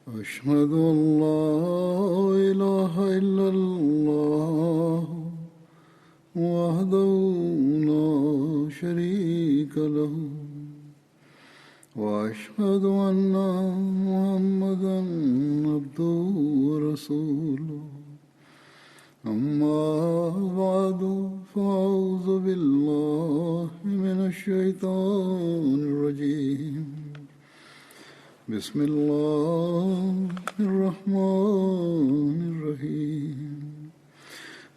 أشهد أن لا إله إلا الله وحده لا شريك له وأشهد أن محمدا عبده ورسوله أما بعد فأعوذ بالله من الشيطان الرجيم بسم الله الرحمن الرحيم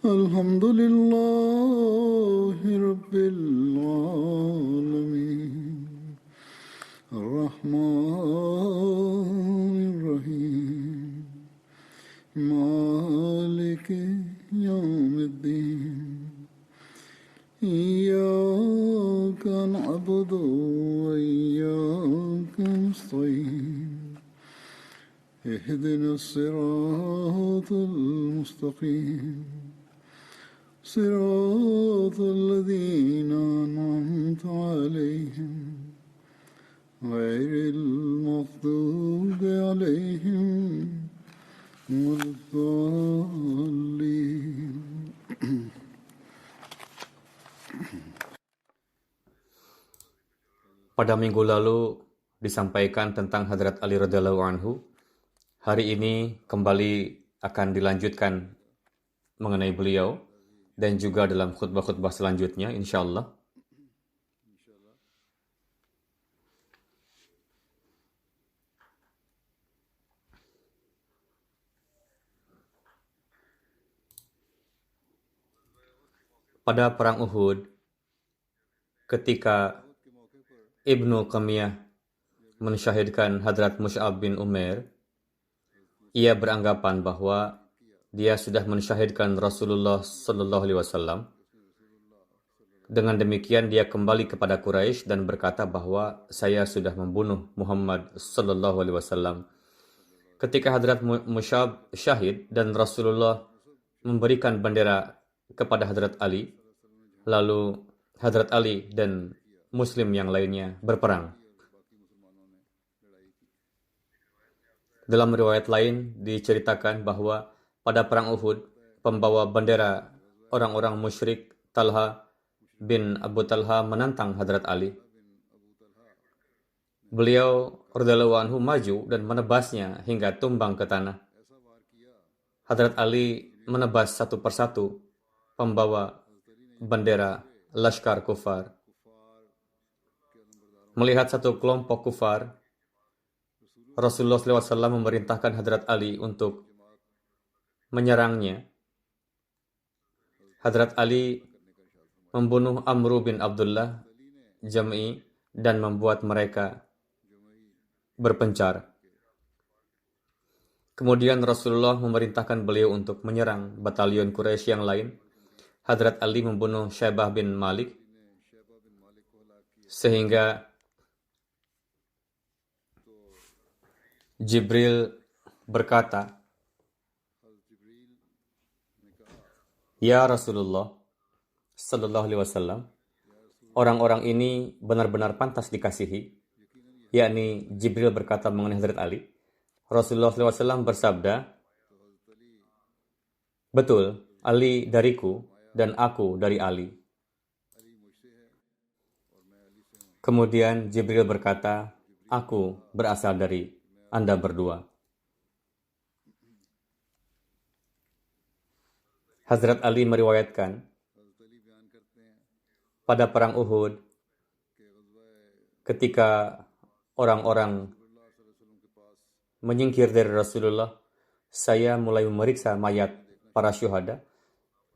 الحمد لله رب العالمين الرحمن الرحيم مالك يوم الدين إياك نعبد وإياك نستعين اهدنا الصراط المستقيم صراط الذين أنعمت عليهم غير المغضوب عليهم ولا الضالين. Pada minggu lalu disampaikan tentang Hadrat Ali radhiyallahu anhu. Hari ini kembali akan dilanjutkan mengenai beliau dan juga dalam khutbah-khutbah selanjutnya insyaallah. Pada perang Uhud, ketika Ibnu Qamiyah mensyahidkan Hadrat Mus'ab bin Umair, ia beranggapan bahwa dia sudah mensyahidkan Rasulullah sallallahu alaihi wasallam. Dengan demikian dia kembali kepada Quraisy dan berkata bahwa saya sudah membunuh Muhammad sallallahu alaihi wasallam. Ketika Hadrat Mus'ab syahid dan Rasulullah memberikan bendera kepada Hadrat Ali, lalu Hadrat Ali dan Muslim yang lainnya berperang. Dalam riwayat lain diceritakan bahwa pada perang Uhud, pembawa bendera orang-orang musyrik Talha bin Abu Talha menantang Hadrat Ali. Beliau radhiyallahu anhu maju dan menebasnya hingga tumbang ke tanah. Hadrat Ali menebas satu persatu pembawa bendera Laskar Kufar. Melihat satu kelompok kufar, Rasulullah SAW memerintahkan Hadrat Ali untuk menyerangnya. Hadrat Ali membunuh Amru bin Abdullah Jam'i dan membuat mereka berpencar. Kemudian Rasulullah memerintahkan beliau untuk menyerang batalion Quraisy yang lain. Hadrat Ali membunuh Syaibah bin Malik sehingga Jibril berkata, "Ya Rasulullah sallallahu alaihi wasallam, orang-orang ini benar-benar pantas dikasihi." Yakni Jibril berkata mengenai Hadrat Ali. Rasulullah sallallahu alaihi wasallam bersabda, "Betul, Ali dariku dan aku dari Ali." Kemudian Jibril berkata, "Aku berasal dari Anda berdua." Hazrat Ali meriwayatkan, pada perang Uhud, ketika orang-orang menyingkir dari Rasulullah, saya mulai memeriksa mayat para syuhada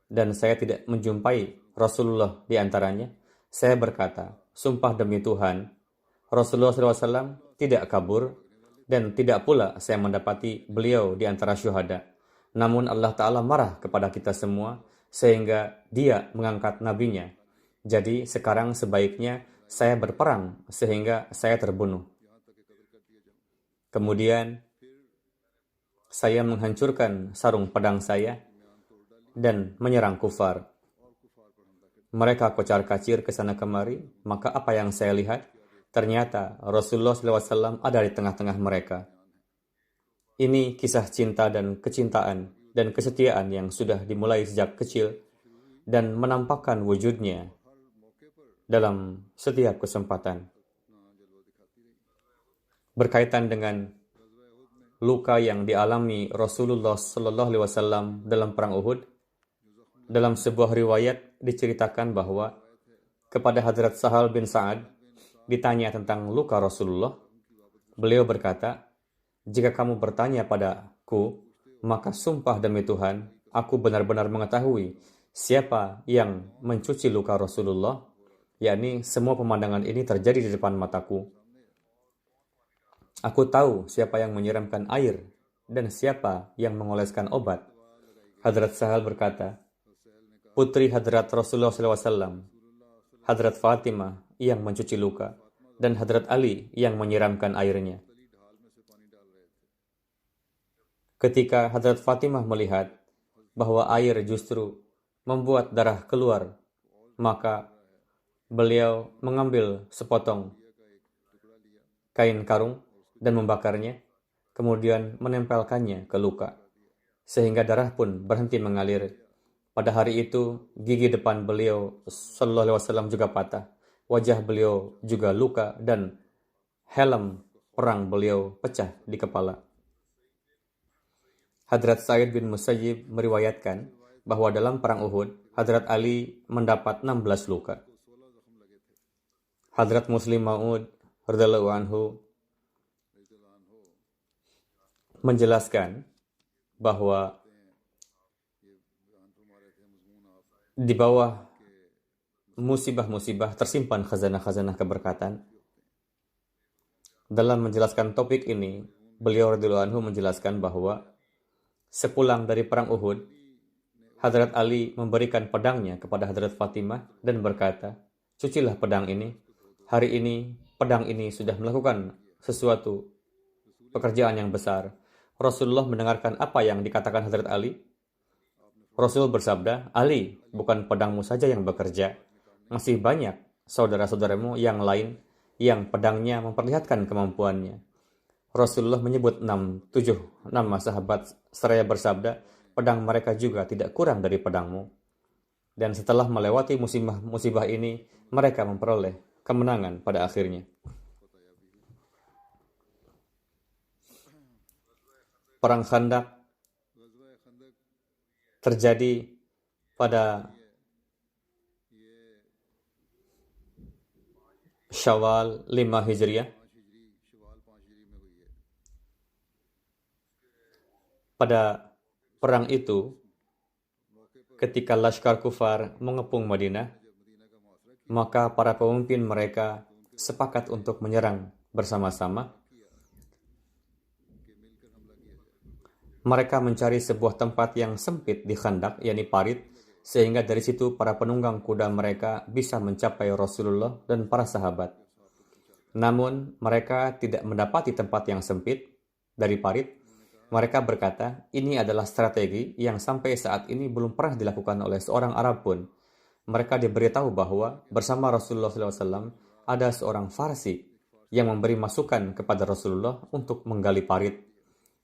dan saya tidak menjumpai Rasulullah di antaranya. Saya berkata, sumpah demi Tuhan, Rasulullah SAW tidak kabur dan tidak pula saya mendapati beliau di antara syuhada. Namun Allah Ta'ala marah kepada kita semua sehingga dia mengangkat nabinya. Jadi sekarang sebaiknya saya berperang sehingga saya terbunuh. Kemudian saya menghancurkan sarung pedang saya dan menyerang kufar. Mereka kocar-kacir ke sana kemari, maka apa yang saya lihat? Ternyata Rasulullah SAW ada di tengah-tengah mereka. Ini kisah cinta dan kecintaan dan kesetiaan yang sudah dimulai sejak kecil dan menampakkan wujudnya dalam setiap kesempatan. Berkaitan dengan luka yang dialami Rasulullah Sallallahu Alaihi Wasallam dalam perang Uhud, dalam sebuah riwayat diceritakan bahwa kepada Hadrat Sahal bin Sa'ad ditanya tentang luka Rasulullah. Beliau berkata, "Jika kamu bertanya padaku, maka sumpah demi Tuhan, aku benar-benar mengetahui siapa yang mencuci luka Rasulullah, yakni semua pemandangan ini terjadi di depan mataku. Aku tahu siapa yang menyiramkan air dan siapa yang mengoleskan obat." Hadrat Sahal berkata, "Putri Hadrat Rasulullah SAW, Hadrat Fatimah yang mencuci luka, dan Hadrat Ali yang menyiramkan airnya." Ketika Hadrat Fatimah melihat bahwa air justru membuat darah keluar, maka beliau mengambil sepotong kain karung dan membakarnya, kemudian menempelkannya ke luka, sehingga darah pun berhenti mengalir. Pada hari itu, gigi depan beliau Sallallahu Alaihi Wasallam juga patah, wajah beliau juga luka, dan helm perang beliau pecah di kepala. Hadrat Sa'id bin Musayyib meriwayatkan bahwa dalam perang Uhud, Hadrat Ali mendapat 16 luka. Hadrat Muslim Maud radhiyallahu anhu menjelaskan bahwa di bawah musibah-musibah tersimpan khazanah-khazanah keberkatan. Dalam menjelaskan topik ini, beliau radhiyallahu anhu menjelaskan bahwa sepulang dari perang Uhud, Hadrat Ali memberikan pedangnya kepada Hadrat Fatimah dan berkata, "Cucilah pedang ini. Hari ini, pedang ini sudah melakukan sesuatu pekerjaan yang besar." Rasulullah mendengarkan apa yang dikatakan Hadrat Ali. Rasul bersabda, "Ali, bukan pedangmu saja yang bekerja. Masih banyak saudara-saudaramu yang lain yang pedangnya memperlihatkan kemampuannya." Rasulullah menyebut 6 nama sahabat seraya bersabda, "Pedang mereka juga tidak kurang dari pedangmu." Dan setelah melewati musibah ini, mereka memperoleh kemenangan pada akhirnya. Perang Khandaq terjadi pada Syawal 5 Hijriah. Pada perang itu, ketika Laskar Kufar mengepung Madinah, maka para pemimpin mereka sepakat untuk menyerang bersama-sama. Mereka mencari sebuah tempat yang sempit di Khandaq, yakni parit, sehingga dari situ para penunggang kuda mereka bisa mencapai Rasulullah dan para sahabat. Namun, mereka tidak mendapati tempat yang sempit dari parit. Mereka berkata, ini adalah strategi yang sampai saat ini belum pernah dilakukan oleh seorang Arab pun. Mereka diberitahu bahwa bersama Rasulullah SAW ada seorang Farsi yang memberi masukan kepada Rasulullah untuk menggali parit.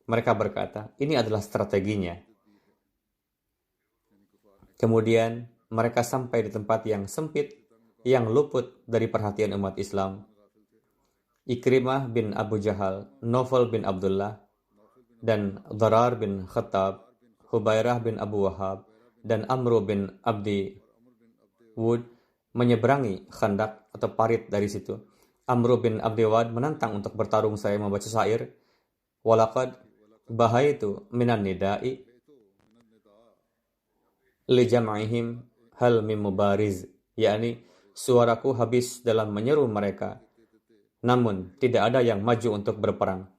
Mereka berkata, ini adalah strateginya. Kemudian mereka sampai di tempat yang sempit, yang luput dari perhatian umat Islam. Ikrimah bin Abu Jahal, Nawfal bin Abdullah, dan Dharar bin Khattab, Hubairah bin Abu Wahab, dan Amru bin Abdi Wud menyeberangi Khandaq atau parit dari situ. Amru bin Abdi Wad menantang untuk bertarung saya membaca syair, "Walaqad bahaitu minan nida'i li jam'ihim hal mim mubariz," yakni suaraku habis dalam menyeru mereka, namun tidak ada yang maju untuk berperang.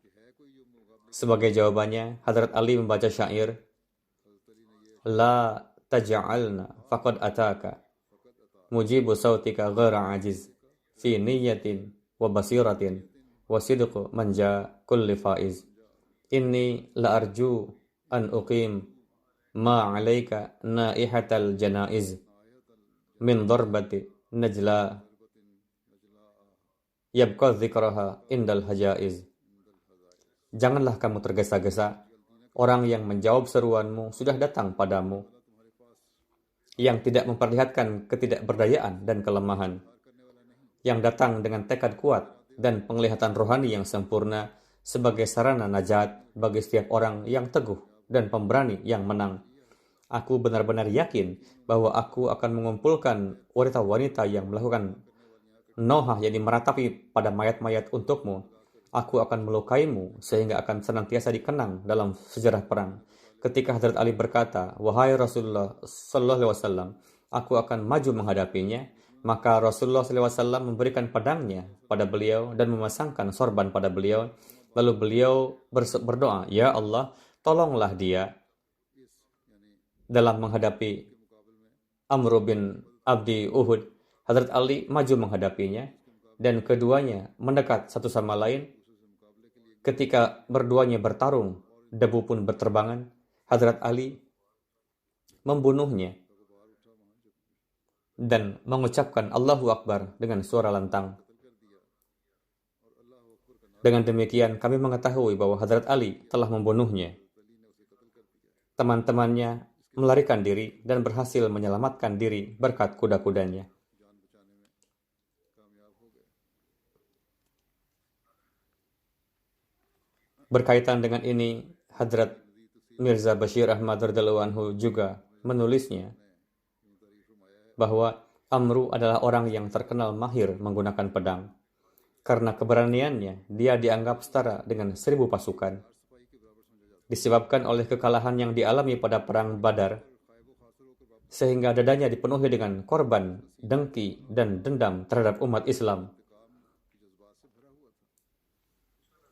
Sebagai jawabannya, Hadrat Ali membaca syair, "La taj'alna faqad ataka mujibu sautika ghaira ajiz fi niyyatin wa basiratin wa sidqu manja kulli faiz. Inni la arju an uqim ma 'alaika naihatal janaiz min darbati najla yabqa dhikraha indal hajaiz." Janganlah kamu tergesa-gesa. Orang yang menjawab seruanmu sudah datang padamu, yang tidak memperlihatkan ketidakberdayaan dan kelemahan, yang datang dengan tekad kuat dan penglihatan rohani yang sempurna sebagai sarana najat bagi setiap orang yang teguh dan pemberani yang menang. Aku benar-benar yakin bahwa aku akan mengumpulkan wanita-wanita yang melakukan nohah, yakni meratapi pada mayat-mayat untukmu. Aku akan melukaimu sehingga akan senantiasa dikenang dalam sejarah perang. Ketika Hadrat Ali berkata, "Wahai Rasulullah Sallallahu Alaihi Wasallam, aku akan maju menghadapinya," maka Rasulullah Sallallahu Alaihi Wasallam memberikan pedangnya pada beliau dan memasangkan sorban pada beliau. Lalu beliau berdoa, "Ya Allah, tolonglah dia dalam menghadapi Amr bin Abdi Uhud." Hadrat Ali maju menghadapinya dan keduanya mendekat satu sama lain. Ketika berduanya bertarung, debu pun berterbangan. Hadrat Ali membunuhnya dan mengucapkan Allahu Akbar dengan suara lantang. Dengan demikian kami mengetahui bahwa Hadrat Ali telah membunuhnya. Teman-temannya melarikan diri dan berhasil menyelamatkan diri berkat kuda-kudanya. Berkaitan dengan ini, Hadrat Mirza Bashir Ahmad radhiyallahu anhu juga menulisnya bahwa Amru adalah orang yang terkenal mahir menggunakan pedang. Karena keberaniannya, dia dianggap setara dengan 1000 pasukan. Disebabkan oleh kekalahan yang dialami pada perang Badar, sehingga dadanya dipenuhi dengan korban, dengki, dan dendam terhadap umat Islam.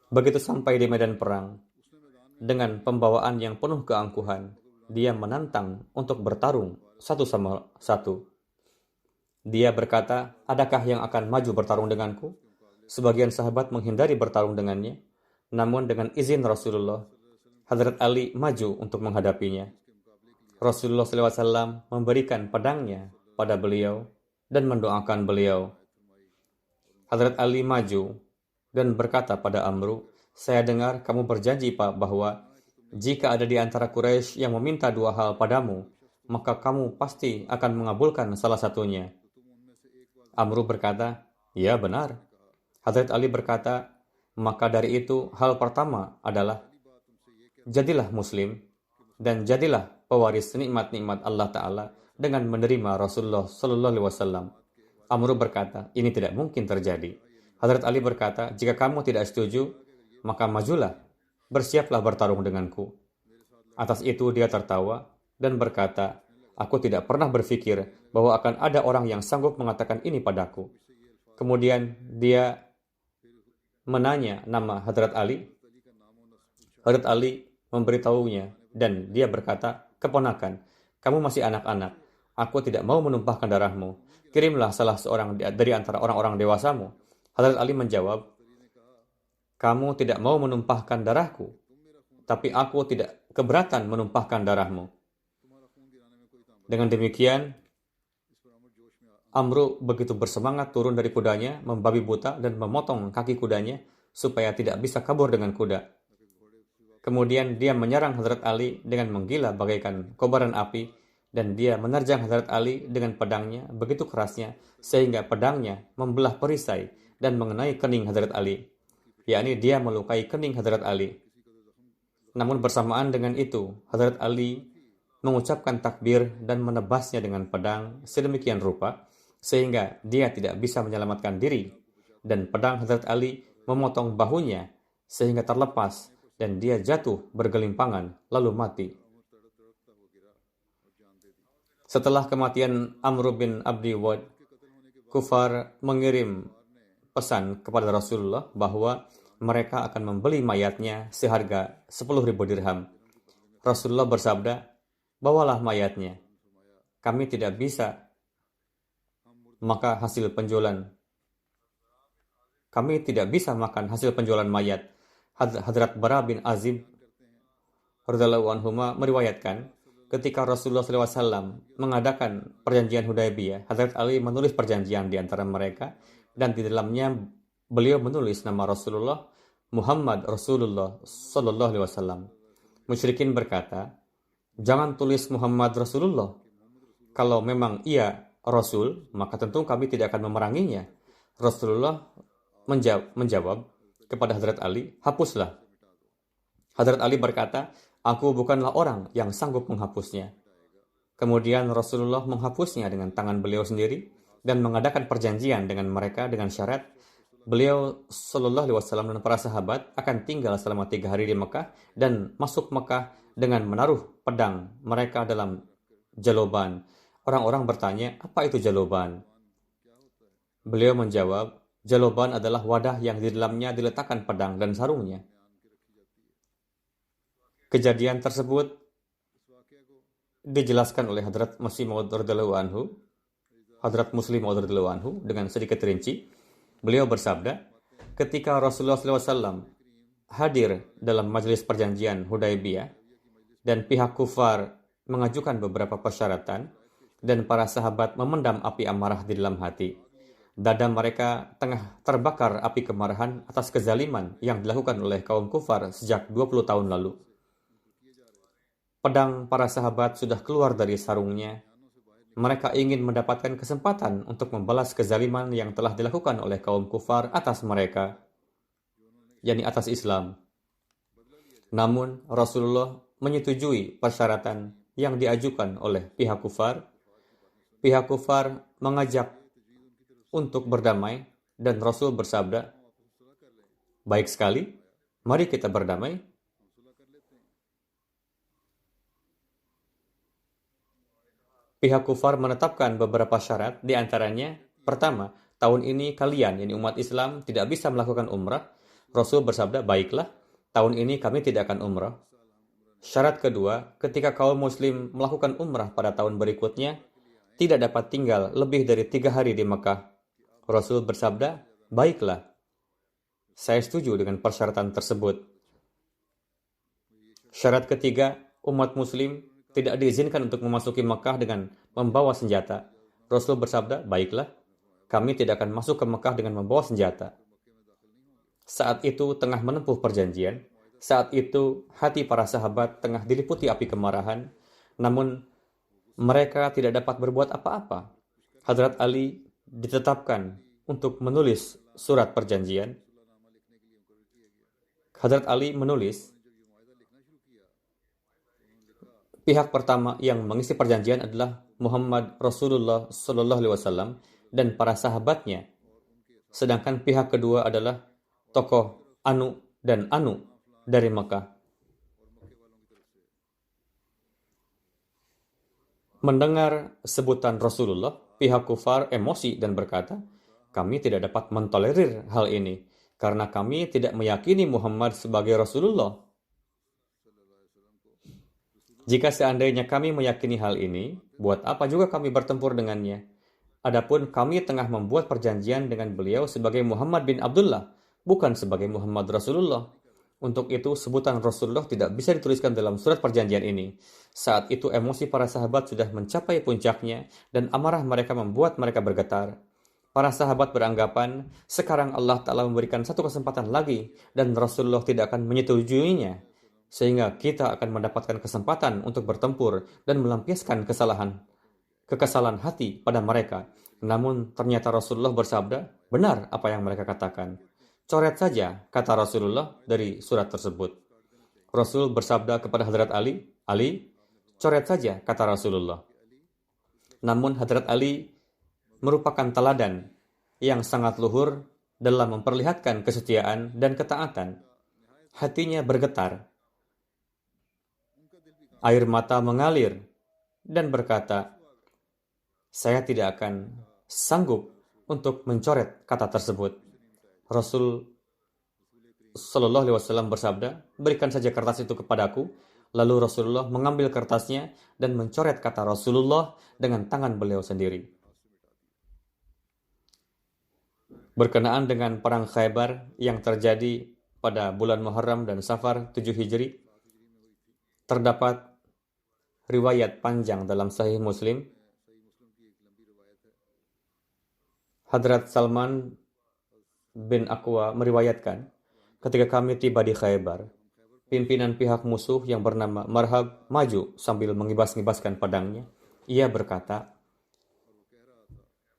Begitu sampai di medan perang, dengan pembawaan yang penuh keangkuhan, dia menantang untuk bertarung satu sama satu. Dia berkata, "Adakah yang akan maju bertarung denganku?" Sebagian sahabat menghindari bertarung dengannya, namun dengan izin Rasulullah, Hadrat Ali maju untuk menghadapinya. Rasulullah SAW memberikan pedangnya pada beliau dan mendoakan beliau. Hadrat Ali maju dan berkata pada Amru, "Saya dengar kamu berjanji, Pak, bahwa jika ada di antara Quraisy yang meminta 2 hal padamu, maka kamu pasti akan mengabulkan salah satunya." Amru berkata, "Ya, benar." Hadrat Ali berkata, "Maka dari itu hal pertama adalah jadilah Muslim dan jadilah pewaris nikmat-nikmat Allah Ta'ala dengan menerima Rasulullah Sallallahu Alaihi Wasallam." Amru berkata, "Ini tidak mungkin terjadi." Hadrat Ali berkata, "Jika kamu tidak setuju, maka majulah, bersiaplah bertarung denganku." Atas itu dia tertawa dan berkata, "Aku tidak pernah berpikir bahwa akan ada orang yang sanggup mengatakan ini padaku." Kemudian dia menanya nama Hadrat Ali. Hadrat Ali memberitahunya dan dia berkata, "Keponakan, kamu masih anak-anak. Aku tidak mau menumpahkan darahmu. Kirimlah salah seorang dari antara orang-orang dewasamu." Hadrat Ali menjawab, "Kamu tidak mau menumpahkan darahku, tapi aku tidak keberatan menumpahkan darahmu." Dengan demikian, Amru begitu bersemangat turun dari kudanya, membabi buta dan memotong kaki kudanya supaya tidak bisa kabur dengan kuda. Kemudian dia menyerang Hadrat Ali dengan menggila bagaikan kobaran api, dan dia menerjang Hadrat Ali dengan pedangnya begitu kerasnya sehingga pedangnya membelah perisai dan mengenai kening Hadrat Ali, yakni dia melukai kening Hadrat Ali. Namun bersamaan dengan itu, Hadrat Ali mengucapkan takbir dan menebasnya dengan pedang sedemikian rupa sehingga dia tidak bisa menyelamatkan diri, dan pedang Hadrat Ali memotong bahunya sehingga terlepas dan dia jatuh bergelimpangan lalu mati. Setelah kematian Amr bin Abdi Wad, kufar mengirim pesan kepada Rasulullah bahwa mereka akan membeli mayatnya seharga 10.000 dirham. Rasulullah bersabda, "Bawalah mayatnya. Kami tidak bisa makan hasil penjualan mayat." Hadrat Bara bin Azib radhiyallahu anhuma meriwayatkan, ketika Rasulullah SAW mengadakan perjanjian Hudaybiyah, Hadrat Ali menulis perjanjian di antara mereka, dan di dalamnya beliau menulis nama Rasulullah Muhammad Rasulullah Sallallahu Alaihi Wasallam. Musyrikin berkata, jangan tulis Muhammad Rasulullah. Kalau memang ia Rasul, maka tentu kami tidak akan memeranginya. Rasulullah menjawab kepada Hadrat Ali, hapuslah. Hadrat Ali berkata, aku bukanlah orang yang sanggup menghapusnya. Kemudian Rasulullah menghapusnya dengan tangan beliau sendiri dan mengadakan perjanjian dengan mereka dengan syarat beliau Sallallahu Alaihi Wasallam dan para sahabat akan tinggal selama 3 hari di Mekah dan masuk Mekah dengan menaruh pedang mereka dalam jaloban. Orang-orang bertanya, apa itu jaloban? Beliau menjawab, jaloban adalah wadah yang di dalamnya diletakkan pedang dan sarungnya. Kejadian tersebut dijelaskan oleh Hadrat Masih Maud radhiyallahu anhu, Hadrat Muslim Maud radhiyallahu anhu dengan sedikit rinci. Beliau bersabda, ketika Rasulullah SAW hadir dalam majelis perjanjian Hudaybiyah dan pihak kufar mengajukan beberapa persyaratan dan para sahabat memendam api amarah di dalam hati. Dada mereka tengah terbakar api kemarahan atas kezaliman yang dilakukan oleh kaum kufar sejak 20 tahun lalu. Pedang para sahabat sudah keluar dari sarungnya. Mereka ingin mendapatkan kesempatan untuk membalas kezaliman yang telah dilakukan oleh kaum kufar atas mereka, yakni atas Islam. Namun, Rasulullah menyetujui persyaratan yang diajukan oleh pihak kufar. Pihak kufar mengajak untuk berdamai dan Rasul bersabda, baik sekali, mari kita berdamai. Pihak kufar menetapkan beberapa syarat, di antaranya, pertama, tahun ini kalian, yakni umat Islam, tidak bisa melakukan umrah. Rasul bersabda, baiklah, tahun ini kami tidak akan umrah. Syarat kedua, ketika kaum muslim melakukan umrah pada tahun berikutnya, tidak dapat tinggal lebih dari 3 hari di Mekah. Rasul bersabda, baiklah, saya setuju dengan persyaratan tersebut. Syarat ketiga, umat muslim tidak diizinkan untuk memasuki Mekah dengan membawa senjata. Rasul bersabda, baiklah, kami tidak akan masuk ke Mekah dengan membawa senjata. Saat itu tengah menempuh perjanjian. Saat itu hati para sahabat tengah diliputi api kemarahan. Namun mereka tidak dapat berbuat apa-apa. Hadrat Ali ditetapkan untuk menulis surat perjanjian. Hadrat Ali menulis, pihak pertama yang mengisi perjanjian adalah Muhammad Rasulullah Sallallahu Alaihi Wasallam dan para sahabatnya. Sedangkan pihak kedua adalah tokoh Anu dan Anu dari Mekah. Mendengar sebutan Rasulullah, pihak kufar emosi dan berkata, kami tidak dapat mentolerir hal ini karena kami tidak meyakini Muhammad sebagai Rasulullah. Jika seandainya kami meyakini hal ini, buat apa juga kami bertempur dengannya? Adapun kami tengah membuat perjanjian dengan beliau sebagai Muhammad bin Abdullah, bukan sebagai Muhammad Rasulullah. Untuk itu, sebutan Rasulullah tidak bisa dituliskan dalam surat perjanjian ini. Saat itu emosi para sahabat sudah mencapai puncaknya dan amarah mereka membuat mereka bergetar. Para sahabat beranggapan, sekarang Allah Ta'ala memberikan satu kesempatan lagi dan Rasulullah tidak akan menyetujuinya. Sehingga kita akan mendapatkan kesempatan untuk bertempur dan melampiaskan kekesalan hati pada mereka. Namun ternyata Rasulullah bersabda, benar apa yang mereka katakan. Coret saja, kata Rasulullah dari surat tersebut. Rasul bersabda kepada Hadrat Ali, Ali, coret saja, kata Rasulullah. Namun Hadrat Ali merupakan teladan yang sangat luhur dalam memperlihatkan kesetiaan dan ketaatan. Hatinya bergetar. Air mata mengalir dan berkata, saya tidak akan sanggup untuk mencoret kata tersebut. Rasul Sallallahu Alaihi Wasallam bersabda, berikan saja kertas itu kepadaku. Lalu Rasulullah mengambil kertasnya dan mencoret kata Rasulullah dengan tangan beliau sendiri. Berkenaan dengan perang Khaybar yang terjadi pada bulan Muharram dan Safar 7 Hijri, terdapat riwayat panjang dalam Sahih Muslim. Hadrat Salman bin Aqwa meriwayatkan, ketika kami tiba di Khaybar, pimpinan pihak musuh yang bernama Marhab maju sambil mengibas-ngibaskan pedangnya. Ia berkata,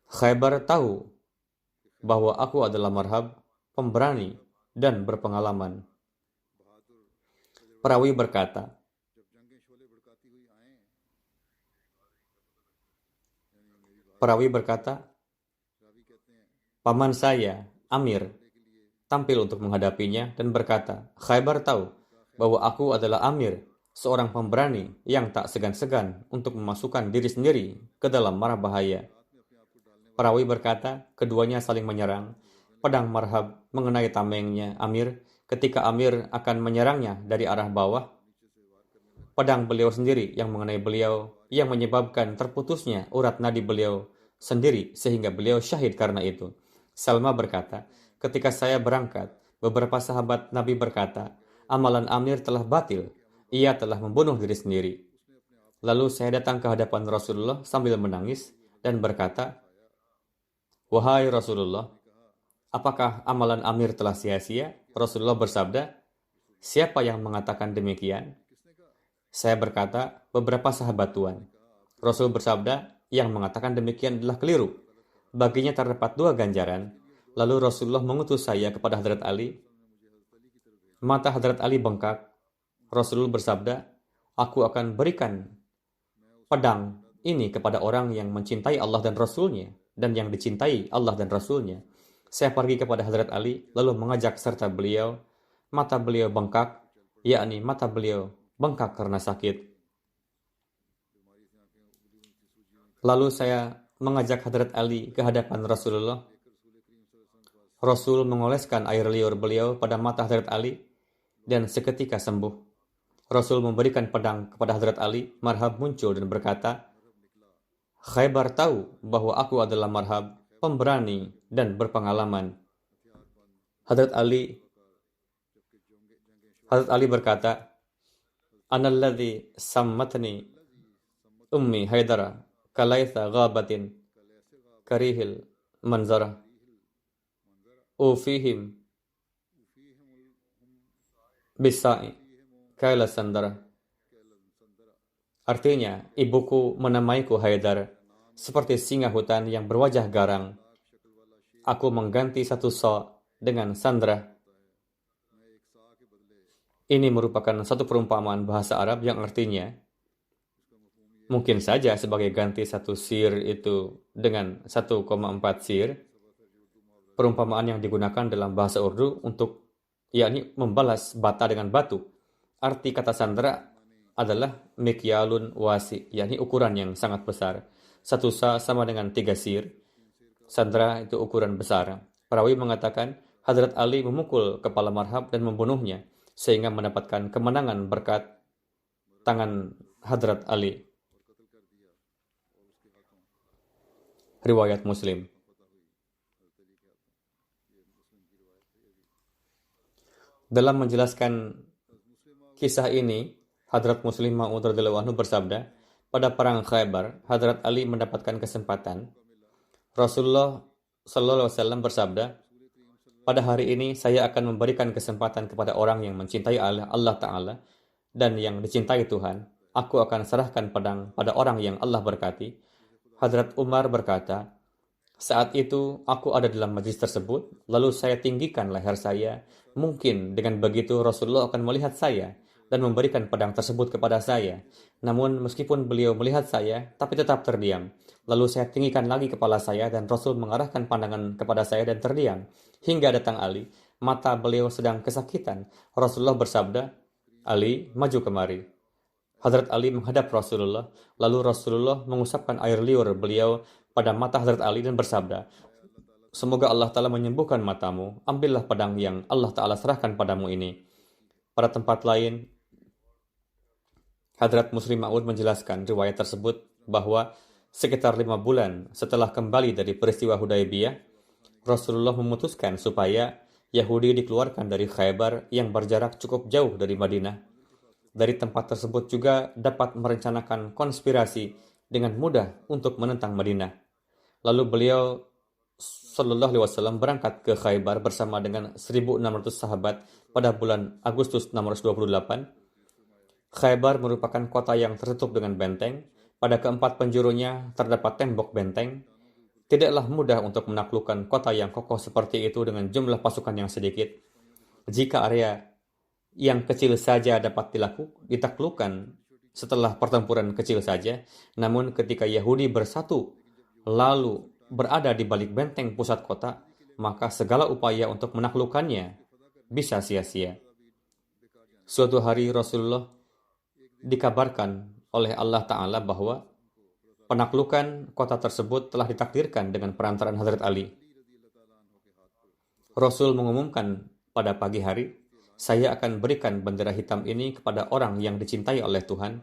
Khaybar tahu bahwa aku adalah Marhab, pemberani dan berpengalaman. Perawi berkata, paman saya, Amir, tampil untuk menghadapinya dan berkata, Khaybar tahu bahwa aku adalah Amir, seorang pemberani yang tak segan-segan untuk memasukkan diri sendiri ke dalam mara bahaya. Perawi berkata, keduanya saling menyerang. Pedang Marhab mengenai tamengnya Amir ketika Amir akan menyerangnya dari arah bawah. Pedang beliau sendiri yang mengenai beliau, yang menyebabkan terputusnya urat nadi beliau sendiri sehingga beliau syahid karena itu. Salma berkata, ketika saya berangkat, beberapa sahabat Nabi berkata, amalan Amir telah batil, ia telah membunuh diri sendiri. Lalu saya datang ke hadapan Rasulullah sambil menangis dan berkata, wahai Rasulullah, apakah amalan Amir telah sia-sia? Rasulullah bersabda, siapa yang mengatakan demikian? Saya berkata, beberapa sahabat Tuhan. Rasul bersabda, yang mengatakan demikian adalah keliru. Baginya terdapat 2 ganjaran. Lalu Rasulullah mengutus saya kepada Hadrat Ali. Mata Hadrat Ali bengkak. Rasulullah bersabda, aku akan berikan pedang ini kepada orang yang mencintai Allah dan Rasulnya dan yang dicintai Allah dan Rasulnya. Saya pergi kepada Hadrat Ali, lalu mengajak serta beliau. Mata beliau bengkak, yakni mata beliau bengkak karena sakit. Lalu saya mengajak Hadrat Ali ke hadapan Rasulullah. Rasul mengoleskan air liur beliau pada mata Hadrat Ali dan seketika sembuh. Rasul memberikan pedang kepada Hadrat Ali. Marhab muncul dan berkata, Khaybar tahu bahwa aku adalah Marhab, pemberani dan berpengalaman. Hadrat Ali berkata, Analladhi sammatni ummi Haidara kalaitha ghabatin karihil manzara ufihim bisa'i kaila sandara. Artinya, ibuku menamaiku Haidar, seperti singa hutan yang berwajah garang. Aku mengganti satu sa dengan sandra. Ini merupakan satu perumpamaan bahasa Arab yang artinya mungkin saja sebagai ganti satu sir itu dengan 1,4 sir. Perumpamaan yang digunakan dalam bahasa Urdu untuk yakni membalas bata dengan batu. Arti kata sandra adalah mikyalun wasi, yakni ukuran yang sangat besar. 1 sa sama dengan 3 sir. Sandra itu ukuran besar. Perawi mengatakan Hadrat Ali memukul kepala Marhab dan membunuhnya sehingga mendapatkan kemenangan berkat tangan Hadrat Ali. Riwayat Muslim. Dalam menjelaskan kisah ini, Hadrat Muslim Ma'ud radhiyallahu anhu bersabda, pada perang Khaybar, Hadrat Ali mendapatkan kesempatan. Rasulullah sallallahu alaihi wasallam bersabda, pada hari ini saya akan memberikan kesempatan kepada orang yang mencintai Allah Ta'ala dan yang dicintai Tuhan. Aku akan serahkan pedang pada orang yang Allah berkati. Hadrat Umar berkata, saat itu aku ada dalam majlis tersebut, lalu saya tinggikan leher saya. Mungkin dengan begitu Rasulullah akan melihat saya dan memberikan pedang tersebut kepada saya. Namun meskipun beliau melihat saya, tapi tetap terdiam. Lalu saya tinggikan lagi kepala saya dan Rasul mengarahkan pandangan kepada saya dan terdiam. Hingga datang Ali, mata beliau sedang kesakitan. Rasulullah bersabda, Ali, maju kemari. Hadrat Ali menghadap Rasulullah, lalu Rasulullah mengusapkan air liur beliau pada mata Hadrat Ali dan bersabda, semoga Allah Ta'ala menyembuhkan matamu, ambillah pedang yang Allah Ta'ala serahkan padamu ini. Pada tempat lain, Hadrat Muslim Ma'ud menjelaskan riwayat tersebut bahwa sekitar 5 bulan setelah kembali dari peristiwa Hudaybiyah, Rasulullah memutuskan supaya Yahudi dikeluarkan dari Khaybar yang berjarak cukup jauh dari Madinah. Dari tempat tersebut juga dapat merencanakan konspirasi dengan mudah untuk menentang Madinah. Lalu beliau Sallallahu Alaihi Wasallam berangkat ke Khaybar bersama dengan 1.600 sahabat pada bulan Agustus 628. Khaybar merupakan kota yang tertutup dengan benteng. Pada keempat penjurunya terdapat tembok benteng. Tidaklah mudah untuk menaklukkan kota yang kokoh seperti itu dengan jumlah pasukan yang sedikit. Jika area yang kecil saja dapat ditaklukkan setelah pertempuran kecil saja, namun ketika Yahudi bersatu lalu berada di balik benteng pusat kota, maka segala upaya untuk menaklukkannya bisa sia-sia. Suatu hari Rasulullah dikabarkan oleh Allah Ta'ala bahwa penaklukan kota tersebut telah ditakdirkan dengan perantaraan Hazrat Ali. Rasul mengumumkan pada pagi hari, saya akan berikan bendera hitam ini kepada orang yang dicintai oleh Tuhan,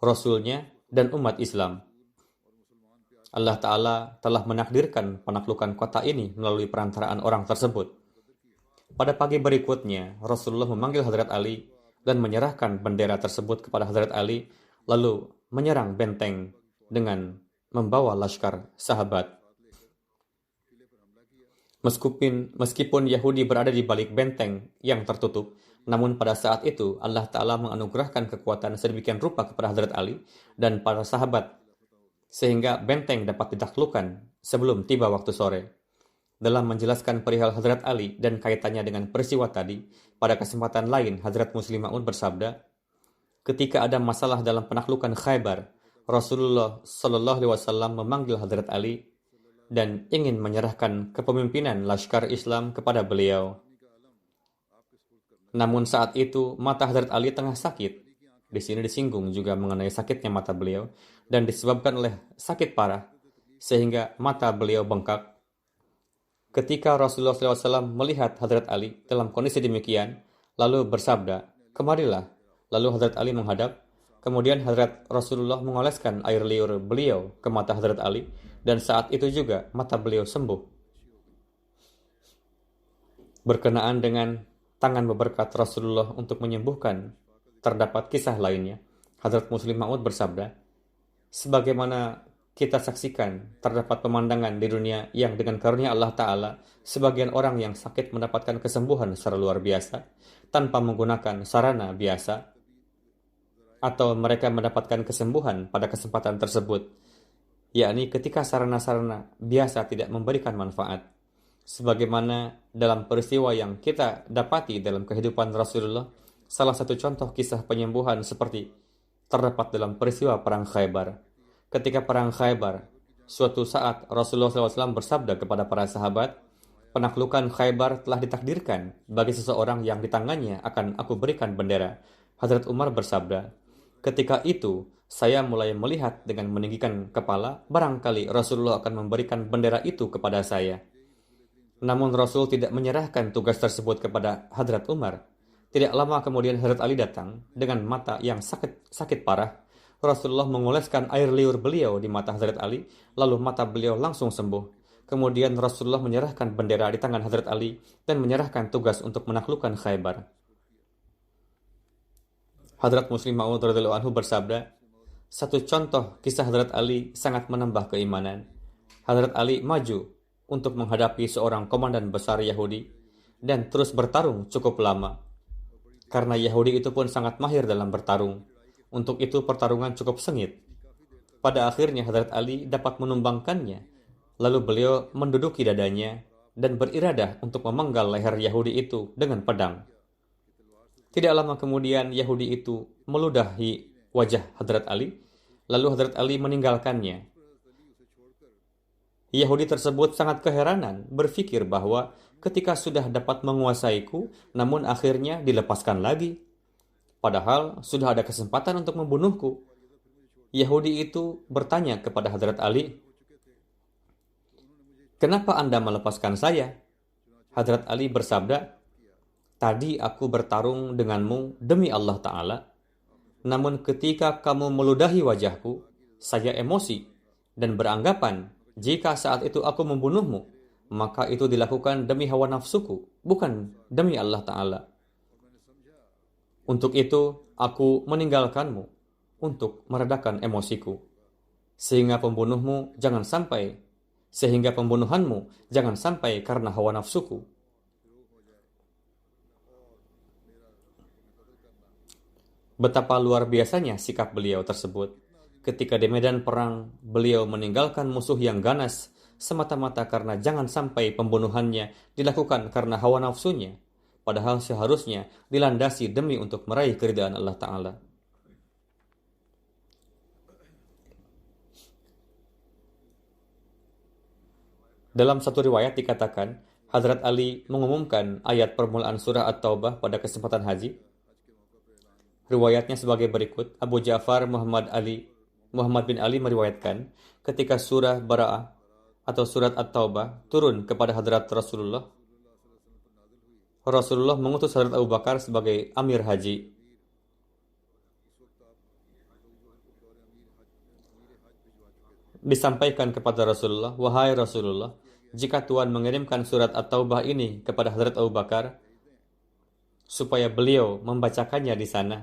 Rasulnya, dan umat Islam. Allah Ta'ala telah menakdirkan penaklukan kota ini melalui perantaraan orang tersebut. Pada pagi berikutnya, Rasulullah memanggil Hazrat Ali dan menyerahkan bendera tersebut kepada Hazrat Ali, lalu menyerang benteng dengan membawa laskar sahabat. Meskipun Yahudi berada di balik benteng yang tertutup, namun pada saat itu Allah Ta'ala menganugerahkan kekuatan sedemikian rupa kepada Hazrat Ali dan para sahabat, sehingga benteng dapat ditaklukkan sebelum tiba waktu sore. Dalam menjelaskan perihal Hazrat Ali dan kaitannya dengan peristiwa tadi, pada kesempatan lain Hazrat Muslim Ma'ud bersabda, ketika ada masalah dalam penaklukan Khaybar, Rasulullah Sallallahu Alaihi Wasallam memanggil Hazrat Ali dan ingin menyerahkan kepemimpinan laskar Islam kepada beliau. Namun saat itu mata Hazrat Ali tengah sakit. Di sini disinggung juga mengenai sakitnya mata beliau dan disebabkan oleh sakit parah sehingga mata beliau bengkak. Ketika Rasulullah SAW melihat Hazrat Ali dalam kondisi demikian, lalu bersabda, kemarilah. Lalu Hazrat Ali menghadap. Kemudian Hazrat Rasulullah mengoleskan air liur beliau ke mata Hazrat Ali, dan saat itu juga mata beliau sembuh. Berkenaan dengan tangan berberkat Rasulullah untuk menyembuhkan, terdapat kisah lainnya. Hazrat Muslim Ma'ud bersabda, sebagaimana kita saksikan terdapat pemandangan di dunia yang dengan karunia Allah Ta'ala, sebagian orang yang sakit mendapatkan kesembuhan secara luar biasa, tanpa menggunakan sarana biasa, atau mereka mendapatkan kesembuhan pada kesempatan tersebut, yakni ketika sarana-sarana biasa tidak memberikan manfaat. Sebagaimana dalam peristiwa yang kita dapati dalam kehidupan Rasulullah, salah satu contoh kisah penyembuhan seperti terdapat dalam peristiwa Perang Khaybar. Ketika Perang Khaybar, suatu saat Rasulullah SAW bersabda kepada para sahabat, penaklukan Khaybar telah ditakdirkan bagi seseorang yang di tangannya akan aku berikan bendera. Hazrat Umar bersabda, ketika itu saya mulai melihat dengan meninggikan kepala, barangkali Rasulullah akan memberikan bendera itu kepada saya. Namun Rasul tidak menyerahkan tugas tersebut kepada Hazrat Umar. Tidak lama kemudian Hazrat Ali datang dengan mata yang sakit parah. Rasulullah mengoleskan air liur beliau di mata Hazrat Ali, lalu mata beliau langsung sembuh. Kemudian Rasulullah menyerahkan bendera di tangan Hazrat Ali dan menyerahkan tugas untuk menaklukkan Khaybar. Hazrat Muslim Ma'ud radhiyallahu anhu bersabda, satu contoh kisah Hazrat Ali sangat menambah keimanan. Hazrat Ali maju untuk menghadapi seorang komandan besar Yahudi dan terus bertarung cukup lama. Karena Yahudi itu pun sangat mahir dalam bertarung. Untuk itu pertarungan cukup sengit. Pada akhirnya Hazrat Ali dapat menumbangkannya. Lalu beliau menduduki dadanya dan beriradah untuk memenggal leher Yahudi itu dengan pedang. Tidak lama kemudian Yahudi itu meludahi wajah Hazrat Ali. Lalu Hazrat Ali meninggalkannya. Yahudi tersebut sangat keheranan, berpikir bahwa ketika sudah dapat menguasaiku, namun akhirnya dilepaskan lagi. Padahal sudah ada kesempatan untuk membunuhku. Yahudi itu bertanya kepada Hazrat Ali, kenapa Anda melepaskan saya? Hazrat Ali bersabda, tadi aku bertarung denganmu demi Allah Ta'ala. Namun ketika kamu meludahi wajahku, saya emosi dan beranggapan jika saat itu aku membunuhmu, maka itu dilakukan demi hawa nafsuku, bukan demi Allah Ta'ala. Untuk itu, aku meninggalkanmu untuk meredakan emosiku. Sehingga pembunuhmu jangan sampai sehingga pembunuhanmu jangan sampai karena hawa nafsuku. Betapa luar biasanya sikap beliau tersebut. Ketika di medan perang, beliau meninggalkan musuh yang ganas semata-mata karena jangan sampai pembunuhannya dilakukan karena hawa nafsunya, padahal seharusnya dilandasi demi untuk meraih keridhaan Allah Ta'ala. Dalam satu riwayat dikatakan, Hadrat Ali mengumumkan ayat permulaan surah At-Taubah pada kesempatan haji. Riwayatnya sebagai berikut. Abu Ja'far Muhammad bin Ali meriwayatkan, ketika surah Bara'ah atau surat At-Taubah turun kepada Hadrat Rasulullah mengutus Hadrat Abu Bakar sebagai amir haji. Disampaikan kepada Rasulullah, "Wahai Rasulullah, jika Tuhan mengirimkan surat At-Taubah ini kepada Hadrat Abu Bakar supaya beliau membacakannya di sana."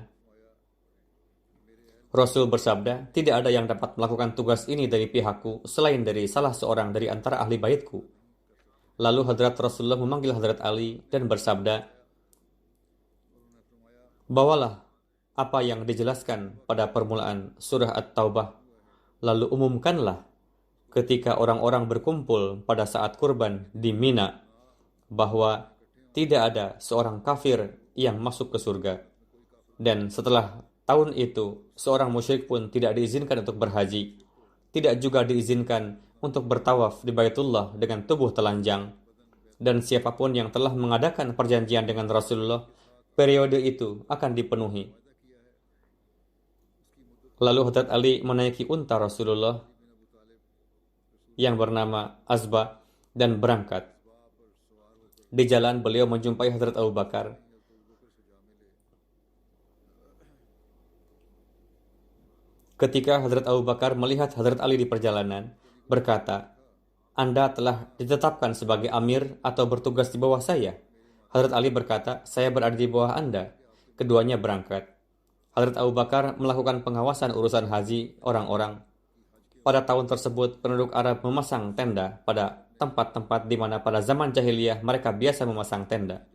Rasul bersabda, "Tidak ada yang dapat melakukan tugas ini dari pihakku selain dari salah seorang dari antara ahli baitku." Lalu Hadrat Rasulullah memanggil Hadrat Ali dan bersabda, "Bawalah apa yang dijelaskan pada permulaan surah At-Taubah, lalu umumkanlah ketika orang-orang berkumpul pada saat kurban di Mina bahwa tidak ada seorang kafir yang masuk ke surga. Dan setelah tahun itu, seorang musyrik pun tidak diizinkan untuk berhaji, tidak juga diizinkan untuk bertawaf di Baitullah dengan tubuh telanjang. Dan siapapun yang telah mengadakan perjanjian dengan Rasulullah, periode itu akan dipenuhi." Lalu Hadrat Ali menaiki unta Rasulullah yang bernama Azba dan berangkat. Di jalan beliau menjumpai Hadrat Abu Bakar. Ketika Hadrat Abu Bakar melihat Hadrat Ali di perjalanan, berkata, "Anda telah ditetapkan sebagai amir atau bertugas di bawah saya?" Hadrat Ali berkata, "Saya berada di bawah Anda." Keduanya berangkat. Hadrat Abu Bakar melakukan pengawasan urusan haji orang-orang. Pada tahun tersebut, penduduk Arab memasang tenda pada tempat-tempat di mana pada zaman jahiliyah mereka biasa memasang tenda.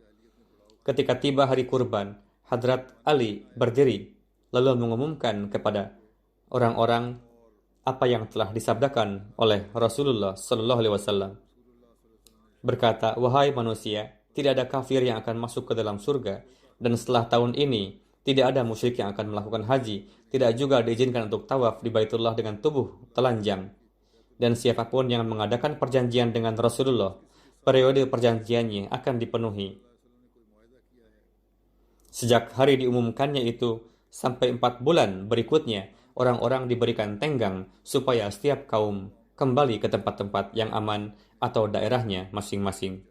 Ketika tiba hari kurban, Hadrat Ali berdiri lalu mengumumkan kepada orang-orang apa yang telah disabdakan oleh Rasulullah Sallallahu Alaihi Wasallam. Berkata, "Wahai manusia, tidak ada kafir yang akan masuk ke dalam surga, dan setelah tahun ini tidak ada musyrik yang akan melakukan haji, tidak juga diizinkan untuk tawaf di Baitullah dengan tubuh telanjang. Dan siapapun yang mengadakan perjanjian dengan Rasulullah, periode perjanjiannya akan dipenuhi." Sejak hari diumumkannya itu sampai 4 bulan berikutnya, orang-orang diberikan tenggang supaya setiap kaum kembali ke tempat-tempat yang aman atau daerahnya masing-masing.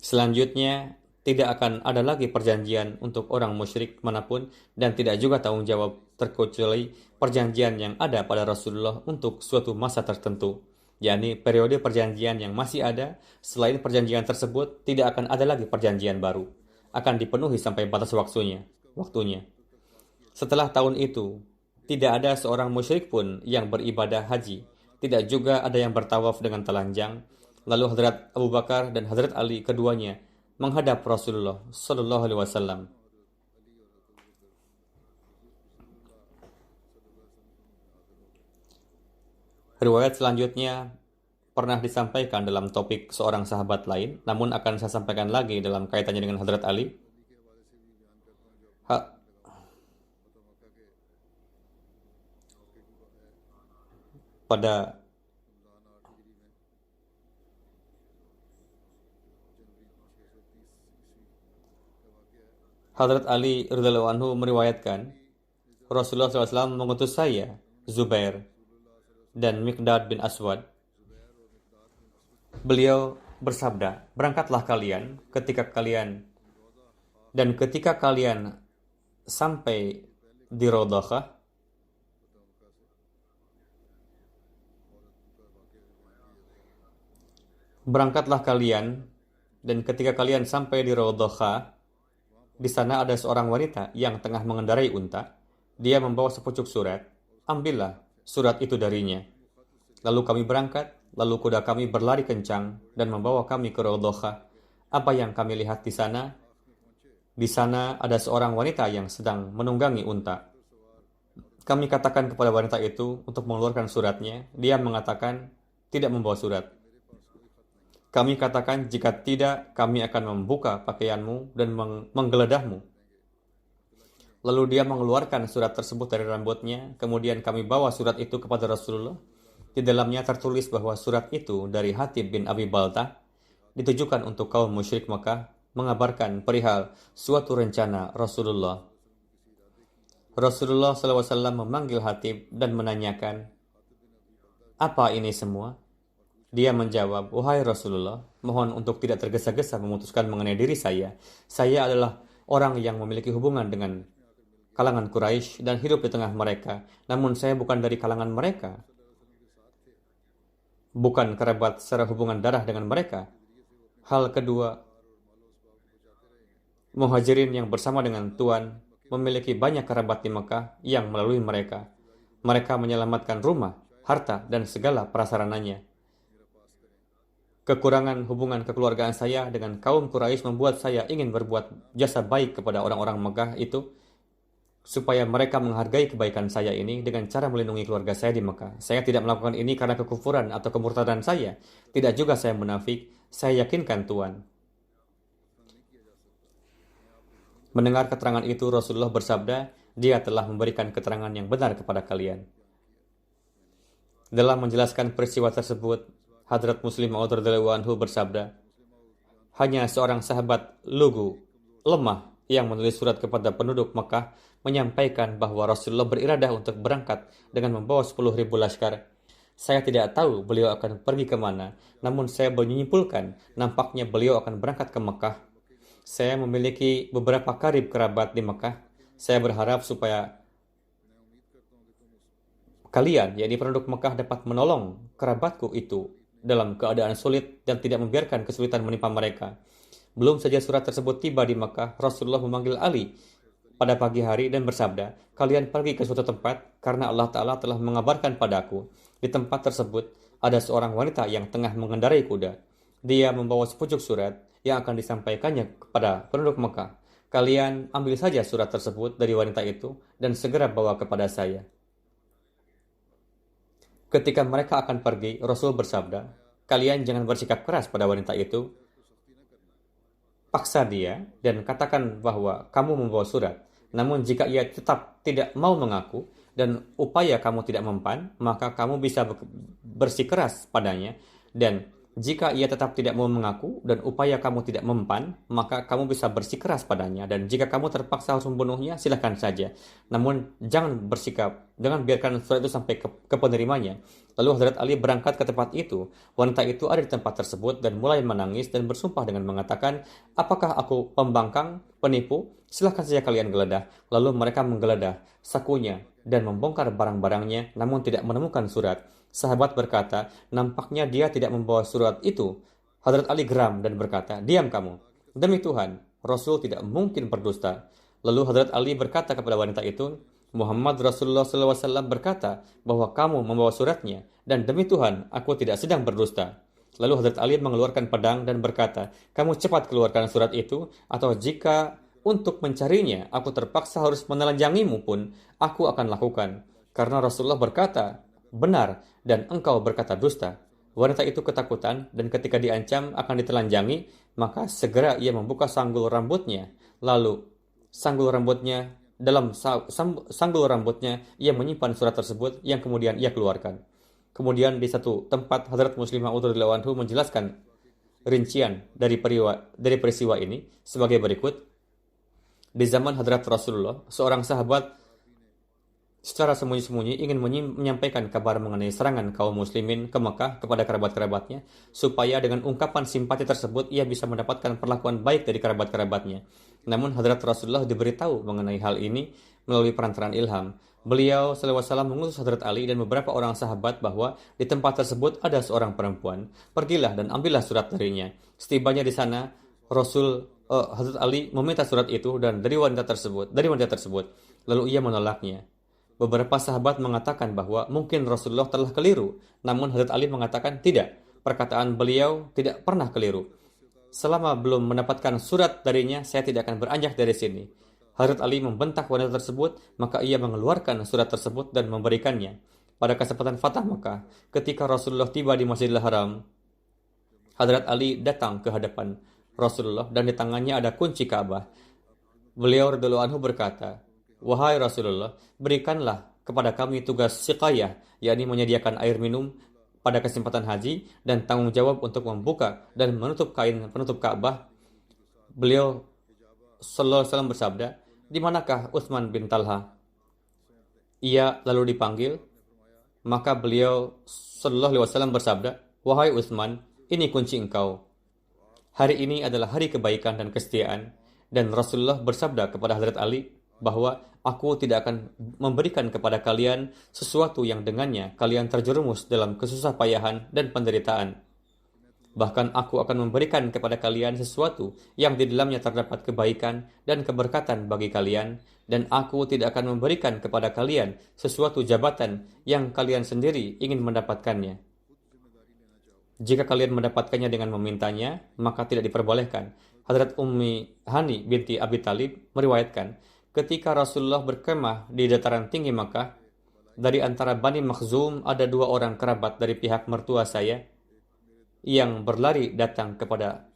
Selanjutnya, tidak akan ada lagi perjanjian untuk orang musyrik manapun dan tidak juga tanggung jawab terkecuali perjanjian yang ada pada Rasulullah untuk suatu masa tertentu, yakni periode perjanjian yang masih ada. Selain perjanjian tersebut, tidak akan ada lagi perjanjian baru. Akan dipenuhi sampai batas waktunya. Setelah tahun itu, tidak ada seorang musyrik pun yang beribadah haji. Tidak juga ada yang bertawaf dengan telanjang. Lalu Hadrat Abu Bakar dan Hadrat Ali keduanya menghadap Rasulullah Sallallahu Alaihi Wasallam. Riwayat selanjutnya pernah disampaikan dalam topik seorang sahabat lain, namun akan saya sampaikan lagi dalam kaitannya dengan Hadrat Ali. Pada Hadrat Ali radhiyallahu anhu meriwayatkan, Rasulullah SAW mengutus saya, Zubair, dan Miqdad bin Aswad. Beliau bersabda, "Berangkatlah kalian ketika kalian sampai di Raudhah, di sana ada seorang wanita yang tengah mengendarai unta. Dia membawa sepucuk surat. Ambillah surat itu darinya. Lalu kami berangkat, lalu kuda kami berlari kencang dan membawa kami ke Raudhah. Apa yang kami lihat di sana? Di sana ada seorang wanita yang sedang menunggangi unta. Kami katakan kepada wanita itu untuk mengeluarkan suratnya. Dia mengatakan tidak membawa surat. Kami katakan jika tidak, kami akan membuka pakaianmu dan menggeledahmu. Lalu dia mengeluarkan surat tersebut dari rambutnya. Kemudian kami bawa surat itu kepada Rasulullah. Di dalamnya tertulis bahwa surat itu dari Hatib bin Abi Baltah ditujukan untuk kaum musyrik Mekah, mengabarkan perihal suatu rencana Rasulullah. Rasulullah SAW memanggil Hatib dan menanyakan, apa ini semua? Dia menjawab, wahai Rasulullah, mohon untuk tidak tergesa-gesa memutuskan mengenai diri saya. Saya adalah orang yang memiliki hubungan dengan kalangan Quraisy dan hidup di tengah mereka. Namun saya bukan dari kalangan mereka. Bukan kerabat secara hubungan darah dengan mereka. Hal kedua, Muhajirin yang bersama dengan Tuan memiliki banyak kerabat di Mekah yang melalui mereka. Mereka menyelamatkan rumah, harta, dan segala prasarananya. Kekurangan hubungan kekeluargaan saya dengan kaum Quraisy membuat saya ingin berbuat jasa baik kepada orang-orang Mekah itu, supaya mereka menghargai kebaikan saya ini dengan cara melindungi keluarga saya di Mekah. Saya tidak melakukan ini karena kekufuran atau kemurtadan saya. Tidak juga saya munafik. Saya yakinkan Tuhan. Mendengar keterangan itu, Rasulullah bersabda, dia telah memberikan keterangan yang benar kepada kalian. Dalam menjelaskan peristiwa tersebut, Hadrat Muslim Maud radhiyallahu anhu bersabda, hanya seorang sahabat lugu, lemah, yang menulis surat kepada penduduk Mekah menyampaikan bahwa Rasulullah beriradah untuk berangkat dengan membawa 10.000 laskar. Saya tidak tahu beliau akan pergi kemana, namun saya menyimpulkan nampaknya beliau akan berangkat ke Mekah. Saya memiliki beberapa karib kerabat di Mekah. Saya berharap supaya kalian, yakni penduduk Mekah, dapat menolong kerabatku itu dalam keadaan sulit dan tidak membiarkan kesulitan menimpa mereka. Belum saja surat tersebut tiba di Mekah, Rasulullah memanggil Ali pada pagi hari dan bersabda, kalian pergi ke suatu tempat karena Allah Ta'ala telah mengabarkan padaku. Di tempat tersebut ada seorang wanita yang tengah mengendarai kuda. Dia membawa sepucuk surat yang akan disampaikannya kepada penduduk Mekah. Kalian ambil saja surat tersebut dari wanita itu dan segera bawa kepada saya. Ketika mereka akan pergi, Rasul bersabda, kalian jangan bersikap keras pada wanita itu. Paksa dia dan katakan bahwa kamu membawa surat. Namun jika ia tetap tidak mau mengaku dan upaya kamu tidak mempan, maka kamu bisa bersikeras padanya. Dan jika ia tetap tidak mau mengaku dan upaya kamu tidak mempan, maka kamu bisa bersikeras padanya. Dan jika kamu terpaksa harus membunuhnya, silakan saja. Namun jangan biarkan surat itu sampai ke penerimanya. Lalu Hadrat Ali berangkat ke tempat itu. Wanita itu ada di tempat tersebut dan mulai menangis dan bersumpah dengan mengatakan, apakah aku pembangkang, penipu? Silakan saja kalian geledah. Lalu mereka menggeledah sakunya dan membongkar barang-barangnya, namun tidak menemukan surat. Sahabat berkata, nampaknya dia tidak membawa surat itu. Hadrat Ali geram dan berkata, diam kamu. Demi Tuhan, Rasul tidak mungkin berdusta. Lalu Hadrat Ali berkata kepada wanita itu, Muhammad Rasulullah SAW berkata bahwa kamu membawa suratnya, dan demi Tuhan, aku tidak sedang berdusta. Lalu Hadrat Ali mengeluarkan pedang dan berkata, kamu cepat keluarkan surat itu, atau jika untuk mencarinya, aku terpaksa harus menelanjangimu pun, aku akan lakukan. Karena Rasulullah berkata, benar, dan engkau berkata dusta. Wanita itu ketakutan, dan ketika diancam akan ditelanjangi, maka segera ia membuka sanggul rambutnya. Lalu, dalam sanggul rambutnya, ia menyimpan surat tersebut yang kemudian ia keluarkan. Kemudian di satu tempat, Hadrat Muslim Maud radhiyallahu anhu menjelaskan rincian dari peristiwa ini sebagai berikut. Di zaman Hadrat Rasulullah, seorang sahabat secara sembunyi-sembunyi ingin menyampaikan kabar mengenai serangan kaum muslimin ke Mekah kepada kerabat-kerabatnya, supaya dengan ungkapan simpati tersebut ia bisa mendapatkan perlakuan baik dari kerabat-kerabatnya. Namun Hadrat Rasulullah diberitahu mengenai hal ini melalui perantaraan ilham. Beliau SAW mengutus Hadrat Ali dan beberapa orang sahabat bahwa di tempat tersebut ada seorang perempuan. Pergilah dan ambillah surat darinya. Setibanya di sana, Rasul Hazrat Ali meminta surat itu dan dari wanita tersebut, lalu ia menolaknya. Beberapa sahabat mengatakan bahwa mungkin Rasulullah telah keliru, namun Hazrat Ali mengatakan tidak. Perkataan beliau tidak pernah keliru. Selama belum mendapatkan surat darinya, saya tidak akan beranjak dari sini. Hazrat Ali membentak wanita tersebut, maka ia mengeluarkan surat tersebut dan memberikannya. Pada kesempatan Fatah Makkah, ketika Rasulullah tiba di Masjidil Haram, Hazrat Ali datang ke hadapan Rasulullah dan di tangannya ada kunci Ka'bah. Beliau radhiyallahu anhu berkata, "Wahai Rasulullah, berikanlah kepada kami tugas siqayah, yakni menyediakan air minum pada kesempatan haji dan tanggung jawab untuk membuka dan menutup kain penutup Ka'bah." Beliau sallallahu alaihi wasallam bersabda, "Di manakah Utsman bin Talha?" Ia lalu dipanggil, maka beliau sallallahu alaihi wasallam bersabda, "Wahai Utsman, ini kunci engkau. Hari ini adalah hari kebaikan dan kesetiaan." Dan Rasulullah bersabda kepada Hazrat Ali bahwa aku tidak akan memberikan kepada kalian sesuatu yang dengannya kalian terjerumus dalam kesusahpayahan dan penderitaan. Bahkan aku akan memberikan kepada kalian sesuatu yang di dalamnya terdapat kebaikan dan keberkatan bagi kalian, dan aku tidak akan memberikan kepada kalian sesuatu jabatan yang kalian sendiri ingin mendapatkannya. Jika kalian mendapatkannya dengan memintanya, maka tidak diperbolehkan. Hadrat Ummi Hani binti Abi Talib meriwayatkan, ketika Rasulullah berkemah di dataran tinggi Makkah, dari antara Bani Makhzum ada 2 orang kerabat dari pihak mertua saya yang berlari datang kepada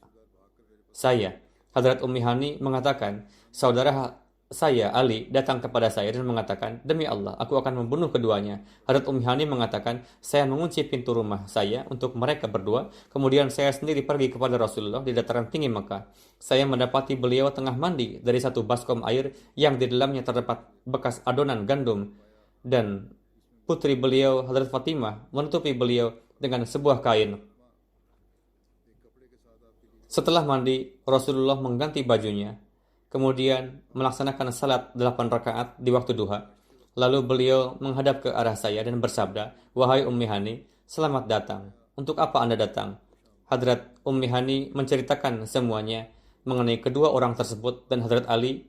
saya. Hadrat Ummi Hani mengatakan, saudara saya Ali datang kepada saya dan mengatakan, demi Allah, aku akan membunuh keduanya. Hadrat Ummi Hani mengatakan, saya mengunci pintu rumah saya untuk mereka berdua. Kemudian saya sendiri pergi kepada Rasulullah di dataran tinggi Makkah. Saya mendapati beliau tengah mandi dari satu baskom air yang di dalamnya terdapat bekas adonan gandum, dan putri beliau Hadrat Fatimah menutupi beliau dengan sebuah kain. Setelah mandi, Rasulullah mengganti bajunya, kemudian melaksanakan salat 8 rakaat di waktu duha. Lalu beliau menghadap ke arah saya dan bersabda, wahai Ummi Hani, selamat datang. Untuk apa Anda datang? Hadrat Ummi Hani menceritakan semuanya mengenai kedua orang tersebut dan Hadrat Ali,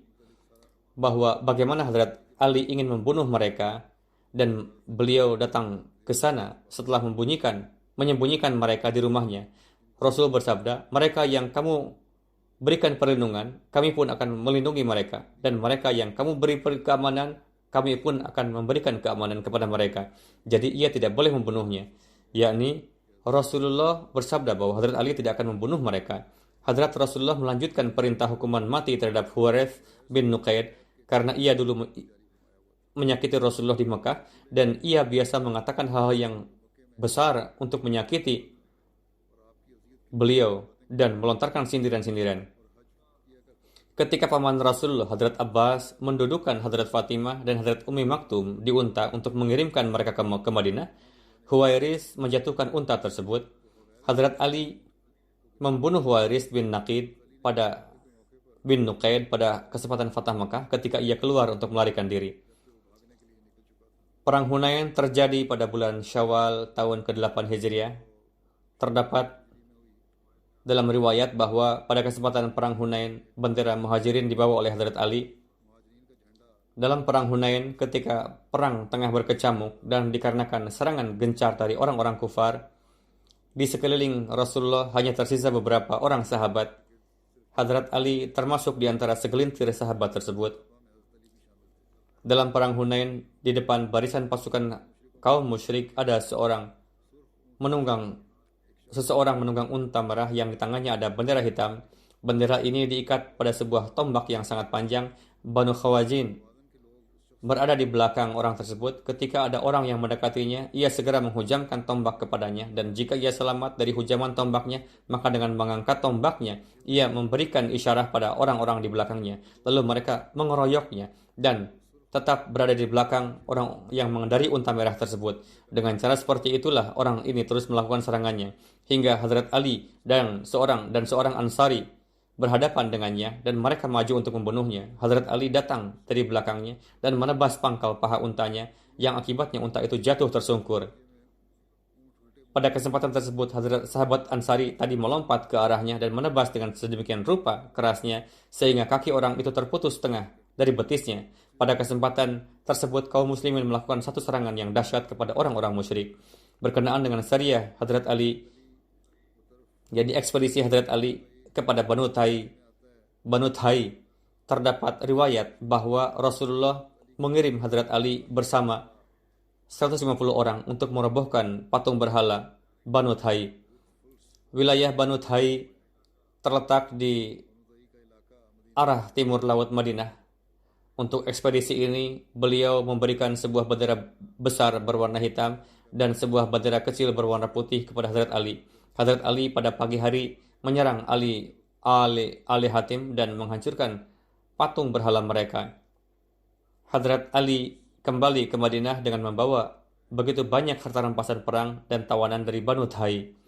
bahwa bagaimana Hadrat Ali ingin membunuh mereka, dan beliau datang ke sana setelah menyembunyikan mereka di rumahnya. Rasul bersabda, mereka yang kamu berikan perlindungan, kami pun akan melindungi mereka. Dan mereka yang kamu beri keamanan, kami pun akan memberikan keamanan kepada mereka. Jadi ia tidak boleh membunuhnya. Yakni Rasulullah bersabda bahwa Hadrat Ali tidak akan membunuh mereka. Hadrat Rasulullah melanjutkan perintah hukuman mati terhadap Huwairits bin Nuqaid karena ia dulu menyakiti Rasulullah di Mekah, dan ia biasa mengatakan hal-hal yang besar untuk menyakiti beliau dan melontarkan sindiran-sindiran. Ketika paman Rasulullah, Hadrat Abbas, mendudukkan Hadrat Fatimah dan Hadrat Ummi Maktum di unta untuk mengirimkan mereka ke Madinah, Huwairits menjatuhkan unta tersebut. Hadrat Ali membunuh Huwairits bin Nuqaid pada kesempatan Fatah Makkah ketika ia keluar untuk melarikan diri. Perang Hunain terjadi pada bulan Syawal tahun ke-8 Hijriah. Terdapat dalam riwayat bahwa pada kesempatan Perang Hunain, bendera Muhajirin dibawa oleh Hadrat Ali. Dalam Perang Hunain, ketika perang tengah berkecamuk dan dikarenakan serangan gencar dari orang-orang kufar, di sekeliling Rasulullah hanya tersisa beberapa orang sahabat. Hadrat Ali termasuk di antara segelintir sahabat tersebut. Dalam Perang Hunain, di depan barisan pasukan kaum musyrik ada seseorang menunggang unta merah yang di tangannya ada bendera hitam. Bendera ini diikat pada sebuah tombak yang sangat panjang. Banu Khawazin berada di belakang orang tersebut. Ketika ada orang yang mendekatinya, ia segera menghujamkan tombak kepadanya, dan jika ia selamat dari hujaman tombaknya, maka dengan mengangkat tombaknya, ia memberikan isyarat pada orang-orang di belakangnya. Lalu mereka mengeroyoknya dan tetap berada di belakang orang yang mengendari unta merah tersebut. Dengan cara seperti itulah orang ini terus melakukan serangannya, hingga Hadrat Ali dan seorang Ansari berhadapan dengannya, dan mereka maju untuk membunuhnya. Hadrat Ali datang dari belakangnya dan menebas pangkal paha untanya, yang akibatnya unta itu jatuh tersungkur. Pada kesempatan tersebut, sahabat Ansari tadi melompat ke arahnya dan menebas dengan sedemikian rupa kerasnya sehingga kaki orang itu terputus setengah dari betisnya. Pada kesempatan tersebut, kaum muslimin melakukan satu serangan yang dahsyat kepada orang-orang musyrik. Berkenaan dengan Sariyah Hadrat Ali, jadi ekspedisi Hadrat Ali kepada Banu Thai, terdapat riwayat bahwa Rasulullah mengirim Hadrat Ali bersama 150 orang untuk merobohkan patung berhala Banu Thai. Wilayah Banu Thai terletak di arah timur laut Madinah. Untuk ekspedisi ini, beliau memberikan sebuah bendera besar berwarna hitam dan sebuah bendera kecil berwarna putih kepada Hadrat Ali. Hadrat Ali pada pagi hari menyerang Ali Hatim dan menghancurkan patung berhala mereka. Hadrat Ali kembali ke Madinah dengan membawa begitu banyak harta rampasan perang dan tawanan dari Banu Thai.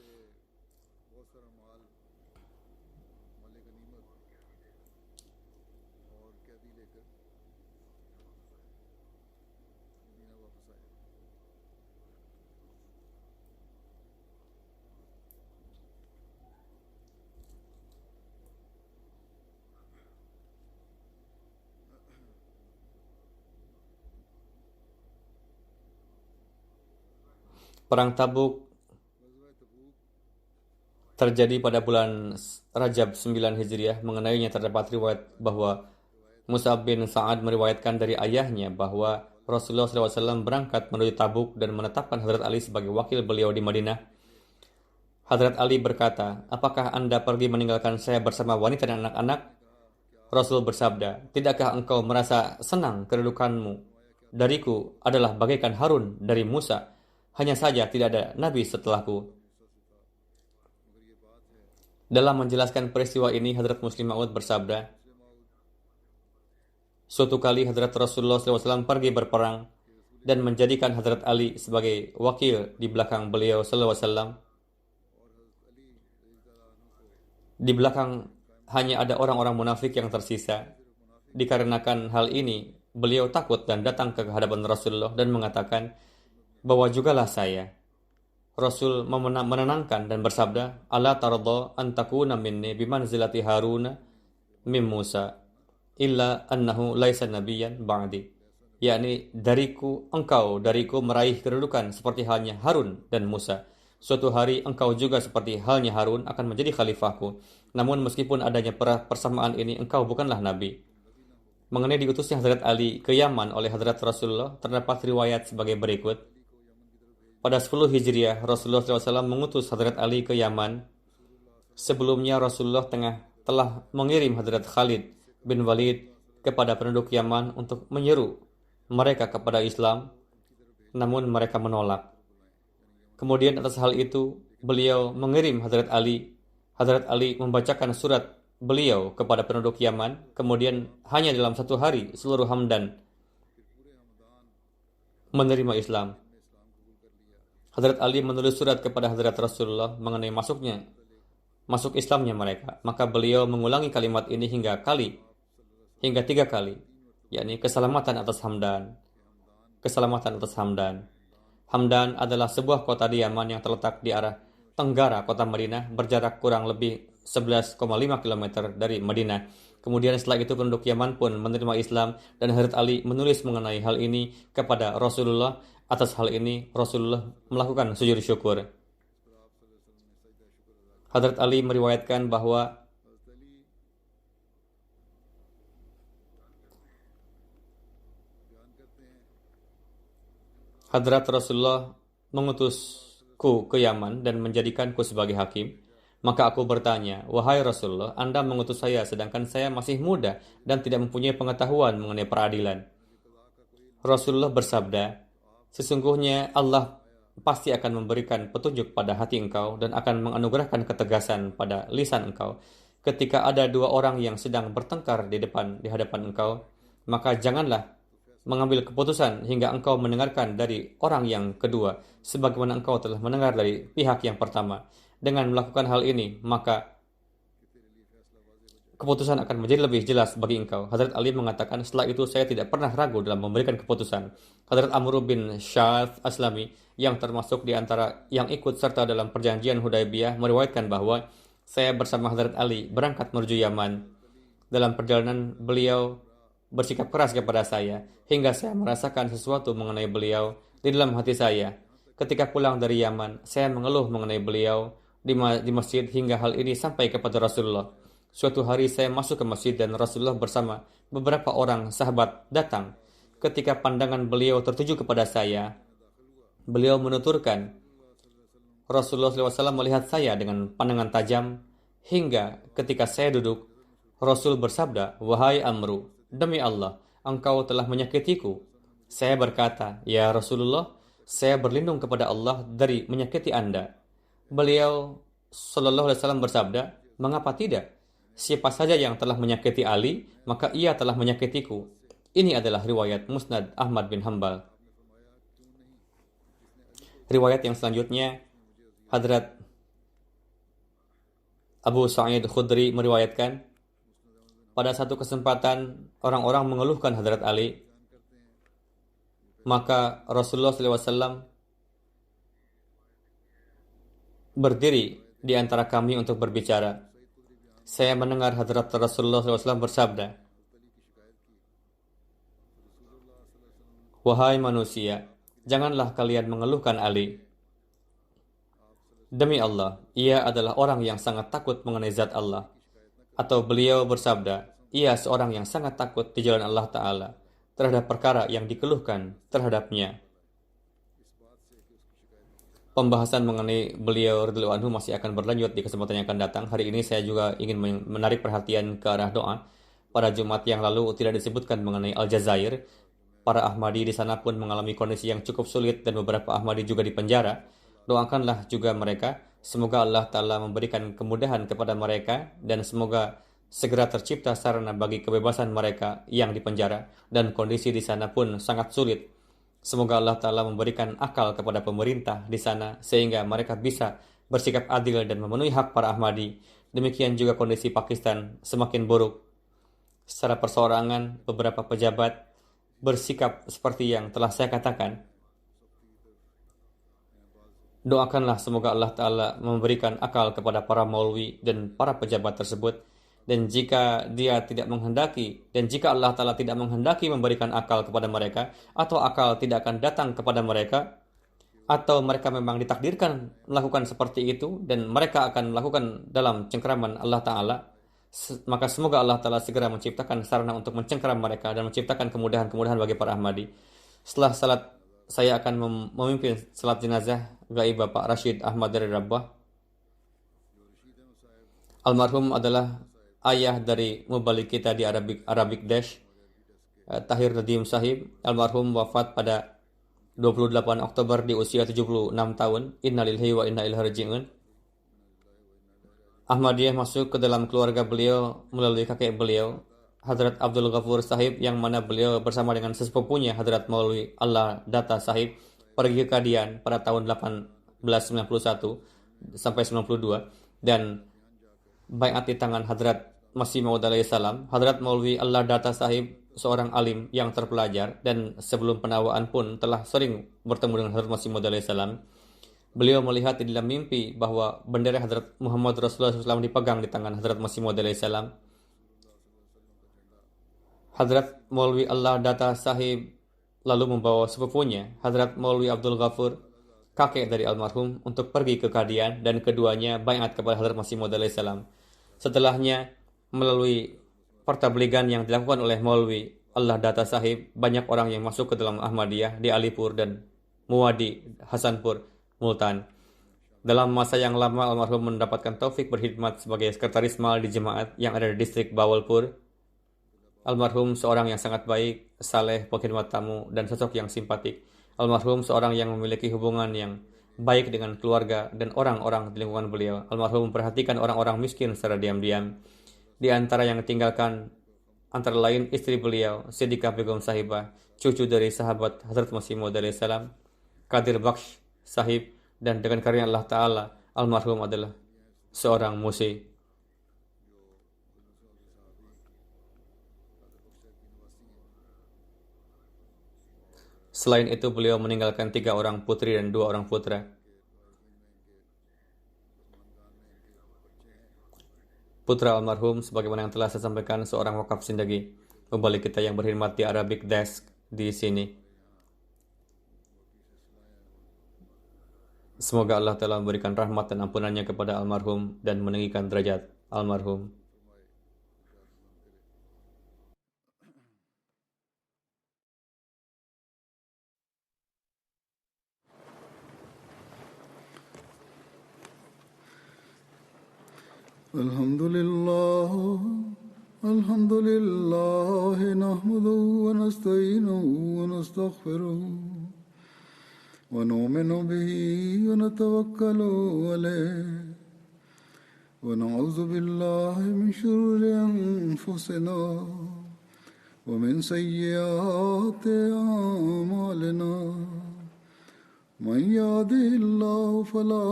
Perang Tabuk terjadi pada bulan Rajab 9 Hijriah. Mengenainya terdapat riwayat bahwa Mus'ab bin Sa'ad meriwayatkan dari ayahnya bahwa Rasulullah SAW berangkat menuju Tabuk dan menetapkan Hadrat Ali sebagai wakil beliau di Madinah. Hadrat Ali berkata, "Apakah Anda pergi meninggalkan saya bersama wanita dan anak-anak?" Rasul bersabda, "Tidakkah engkau merasa senang kedudukanmu dariku adalah bagaikan Harun dari Musa? Hanya saja tidak ada nabi setelahku." Dalam menjelaskan peristiwa ini, Hadrat Muslim Maud bersabda, "Suatu kali Hadrat Rasulullah SAW pergi berperang dan menjadikan Hadrat Ali sebagai wakil di belakang beliau SAW. Di belakang hanya ada orang-orang munafik yang tersisa. Dikarenakan hal ini, beliau takut dan datang ke hadapan Rasulullah dan mengatakan, 'Bawa jugalah saya.' Rasul menenangkan dan bersabda, 'Ala tarda an takuna minni bimanzilati Haruna min Musa, illa annahu laisa nabiyyan ba'di.' Yakni dariku meraih kedudukan seperti halnya Harun dan Musa. Suatu hari engkau juga seperti halnya Harun akan menjadi khalifahku. Namun meskipun adanya persamaan ini, engkau bukanlah nabi." Mengenai diutusnya Hadrat Ali ke Yaman oleh Hadrat Rasulullah, terdapat riwayat sebagai berikut. Pada 10 Hijriah, Rasulullah SAW mengutus Hadrat Ali ke Yaman. Sebelumnya Rasulullah telah mengirim Hadrat Khalid bin Walid kepada penduduk Yaman untuk menyeru mereka kepada Islam, namun mereka menolak. Kemudian atas hal itu, beliau mengirim Hadrat Ali. Hadrat Ali membacakan surat beliau kepada penduduk Yaman, kemudian hanya dalam satu hari seluruh Hamdan menerima Islam. Hadrat Ali menulis surat kepada Hadrat Rasulullah mengenai masuk Islamnya mereka. Maka beliau mengulangi kalimat ini hingga 3 kali, yakni keselamatan atas Hamdan. Keselamatan atas Hamdan. Hamdan adalah sebuah kota di Yaman yang terletak di arah tenggara kota Madinah, berjarak kurang lebih 11,5 km dari Madinah. Kemudian setelah itu penduduk Yaman pun menerima Islam dan Hadrat Ali menulis mengenai hal ini kepada Rasulullah. Atas hal ini Rasulullah melakukan sujud syukur. Hadrat Ali meriwayatkan bahwa Hadrat Rasulullah mengutusku ke Yaman dan menjadikanku sebagai hakim. Maka aku bertanya, "Wahai Rasulullah, Anda mengutus saya sedangkan saya masih muda dan tidak mempunyai pengetahuan mengenai peradilan." Rasulullah bersabda, "Sesungguhnya Allah pasti akan memberikan petunjuk pada hati engkau dan akan menganugerahkan ketegasan pada lisan engkau. Ketika ada dua orang yang sedang bertengkar di hadapan engkau, maka janganlah mengambil keputusan hingga engkau mendengarkan dari orang yang kedua, sebagaimana engkau telah mendengar dari pihak yang pertama. Dengan melakukan hal ini, maka keputusan akan menjadi lebih jelas bagi engkau. Hazrat Ali mengatakan, setelah itu saya tidak pernah ragu dalam memberikan keputusan. Hazrat Amr bin Syaf Aslami yang termasuk di antara yang ikut serta dalam perjanjian Hudaybiyah meriwayatkan bahwa saya bersama Hazrat Ali berangkat menuju Yaman. Dalam perjalanan beliau bersikap keras kepada saya hingga saya merasakan sesuatu mengenai beliau di dalam hati saya. Ketika pulang dari Yaman, saya mengeluh mengenai beliau di masjid hingga hal ini sampai kepada Rasulullah. Suatu hari saya masuk ke masjid dan Rasulullah bersama beberapa orang sahabat datang. Ketika pandangan beliau tertuju kepada saya, beliau menuturkan, Rasulullah SAW melihat saya dengan pandangan tajam hingga ketika saya duduk, Rasul bersabda, "Wahai Amru, demi Allah, engkau telah menyakitiku." Saya berkata, "Ya Rasulullah, saya berlindung kepada Allah dari menyakiti Anda." Beliau Shallallahu Alaihi Wasallam bersabda, "Mengapa tidak? Siapa saja yang telah menyakiti Ali, maka ia telah menyakitiku." Ini adalah riwayat Musnad Ahmad bin Hambal. Riwayat yang selanjutnya, Hadrat Abu Sa'id Khudri meriwayatkan, pada satu kesempatan orang-orang mengeluhkan Hadrat Ali, maka Rasulullah SAW berdiri di antara kami untuk berbicara. Saya mendengar Hadrat Rasulullah SAW bersabda, "Wahai manusia, janganlah kalian mengeluhkan Ali. Demi Allah, ia adalah orang yang sangat takut mengenai zat Allah." Atau beliau bersabda, ia seorang yang sangat takut di jalan Allah Ta'ala terhadap perkara yang dikeluhkan terhadapnya. Pembahasan mengenai beliau radhiyallahu anhu masih akan berlanjut di kesempatan yang akan datang. Hari ini saya juga ingin menarik perhatian ke arah doa. Pada Jumat yang lalu tidak disebutkan mengenai Aljazair. Para Ahmadi di sana pun mengalami kondisi yang cukup sulit dan beberapa Ahmadi juga dipenjara. Doakanlah juga mereka. Semoga Allah Ta'ala memberikan kemudahan kepada mereka dan semoga segera tercipta sarana bagi kebebasan mereka yang dipenjara dan kondisi di sana pun sangat sulit. Semoga Allah Ta'ala memberikan akal kepada pemerintah di sana sehingga mereka bisa bersikap adil dan memenuhi hak para Ahmadi. Demikian juga kondisi Pakistan semakin buruk. Secara perseorangan, beberapa pejabat bersikap seperti yang telah saya katakan. Doakanlah semoga Allah Ta'ala memberikan akal kepada para maulwi dan para pejabat tersebut. Dan jika dia tidak menghendaki, dan jika Allah Ta'ala tidak menghendaki memberikan akal kepada mereka, atau akal tidak akan datang kepada mereka, atau mereka memang ditakdirkan melakukan seperti itu, dan mereka akan melakukan dalam cengkeraman Allah Ta'ala, maka semoga Allah Ta'ala segera menciptakan sarana untuk mencengkeram mereka dan menciptakan kemudahan-kemudahan bagi para Ahmadi. Setelah salat, saya akan memimpin salat jenazah gaib Bapak Rashid Ahmad dari Rabbah. Almarhum adalah ayah dari mubalik kita di Arabic Dash, Tahir Nadim Sahib. Almarhum wafat pada 28 Oktober di usia 76 tahun. Innalillahi wa inna ilaihi raji'un. Ahmadiyah masuk ke dalam keluarga beliau melalui kakek beliau, Hadrat Abdul Ghafur Sahib, yang mana beliau bersama dengan sesepupunya Hadrat Maulwi Allah Data Sahib pergi ke Kadian pada tahun 1891 sampai 92 dan baiat di tangan Hadrat Masih Maud alaihi salam. Hadrat Maulwi Allah Data Sahib seorang alim yang terpelajar dan sebelum penawaan pun telah sering bertemu dengan Hadrat Masih Maud alaihi salam. Beliau melihat di dalam mimpi bahwa bendera Hadrat Muhammad Rasulullah SAW dipegang di tangan Hadrat Masih Maud alaihi salam. Hadrat Maulwi Allah Data Sahib lalu membawa sepupunya, Hadrat Maulwi Abdul Ghafur, kakek dari almarhum, untuk pergi ke Kadian dan keduanya baiat kepada Hadrat Masih Maud alaihi salam. Setelahnya, melalui pertabligan yang dilakukan oleh Maulwi Allah Data Sahib, banyak orang yang masuk ke dalam Ahmadiyah di Alipur dan Muwadi, Hasanpur, Multan. Dalam masa yang lama, almarhum mendapatkan taufik berkhidmat sebagai sekretaris mal di jemaat yang ada di distrik Bawalpur. Almarhum seorang yang sangat baik, saleh, pengkhidmat tamu, dan sosok yang simpatik. Almarhum seorang yang memiliki hubungan yang baik dengan keluarga dan orang-orang di lingkungan beliau. Almarhum memperhatikan orang-orang miskin secara diam-diam. Di antara yang ditinggalkan antara lain istri beliau, Siddiqah Begum Sahibah, cucu dari sahabat Hazrat Masih Maud alaihi salam, Qadir Baksh Sahib, dan dengan karunia Allah Ta'ala, almarhum adalah seorang musi. Selain itu, beliau meninggalkan 3 orang putri dan 2 orang putra. Putra almarhum, sebagaimana yang telah saya sampaikan, seorang wakaf Zindagi. Pembalik kita yang berkhidmat di Arabic Desk di sini. Semoga Allah Ta'ala memberikan rahmat dan ampunannya kepada almarhum dan meninggikan derajat almarhum. الحمد لله نحمده ونستعينه ونستغفره ونؤمن به ونتوكل عليه ونعوذ بالله من شرور أنفسنا ومن سيئات أعمالنا من يهده الله فلا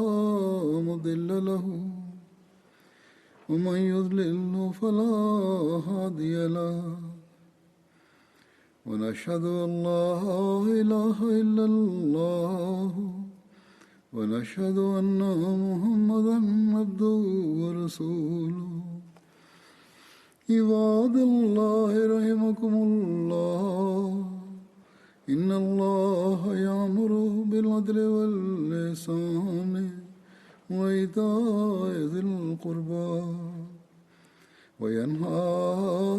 مضل له ومن يضلل فلا هادي له ونشهد أن لا إله إلا الله ونشهد أن محمدا عبده ورسوله عباد الله رحمكم الله إن الله يأمر بالعدل والإحسان وإيتاء ذي القربى وينهى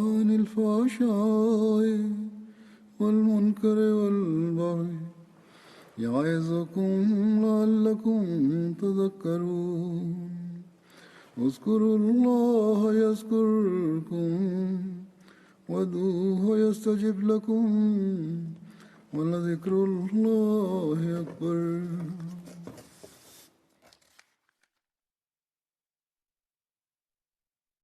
عن الفحشاء والمنكر والبغي يعظكم لعلكم تذكرون اذكروا الله يذكركم وادعوه يستجب لكم ولذكر الله أكبر.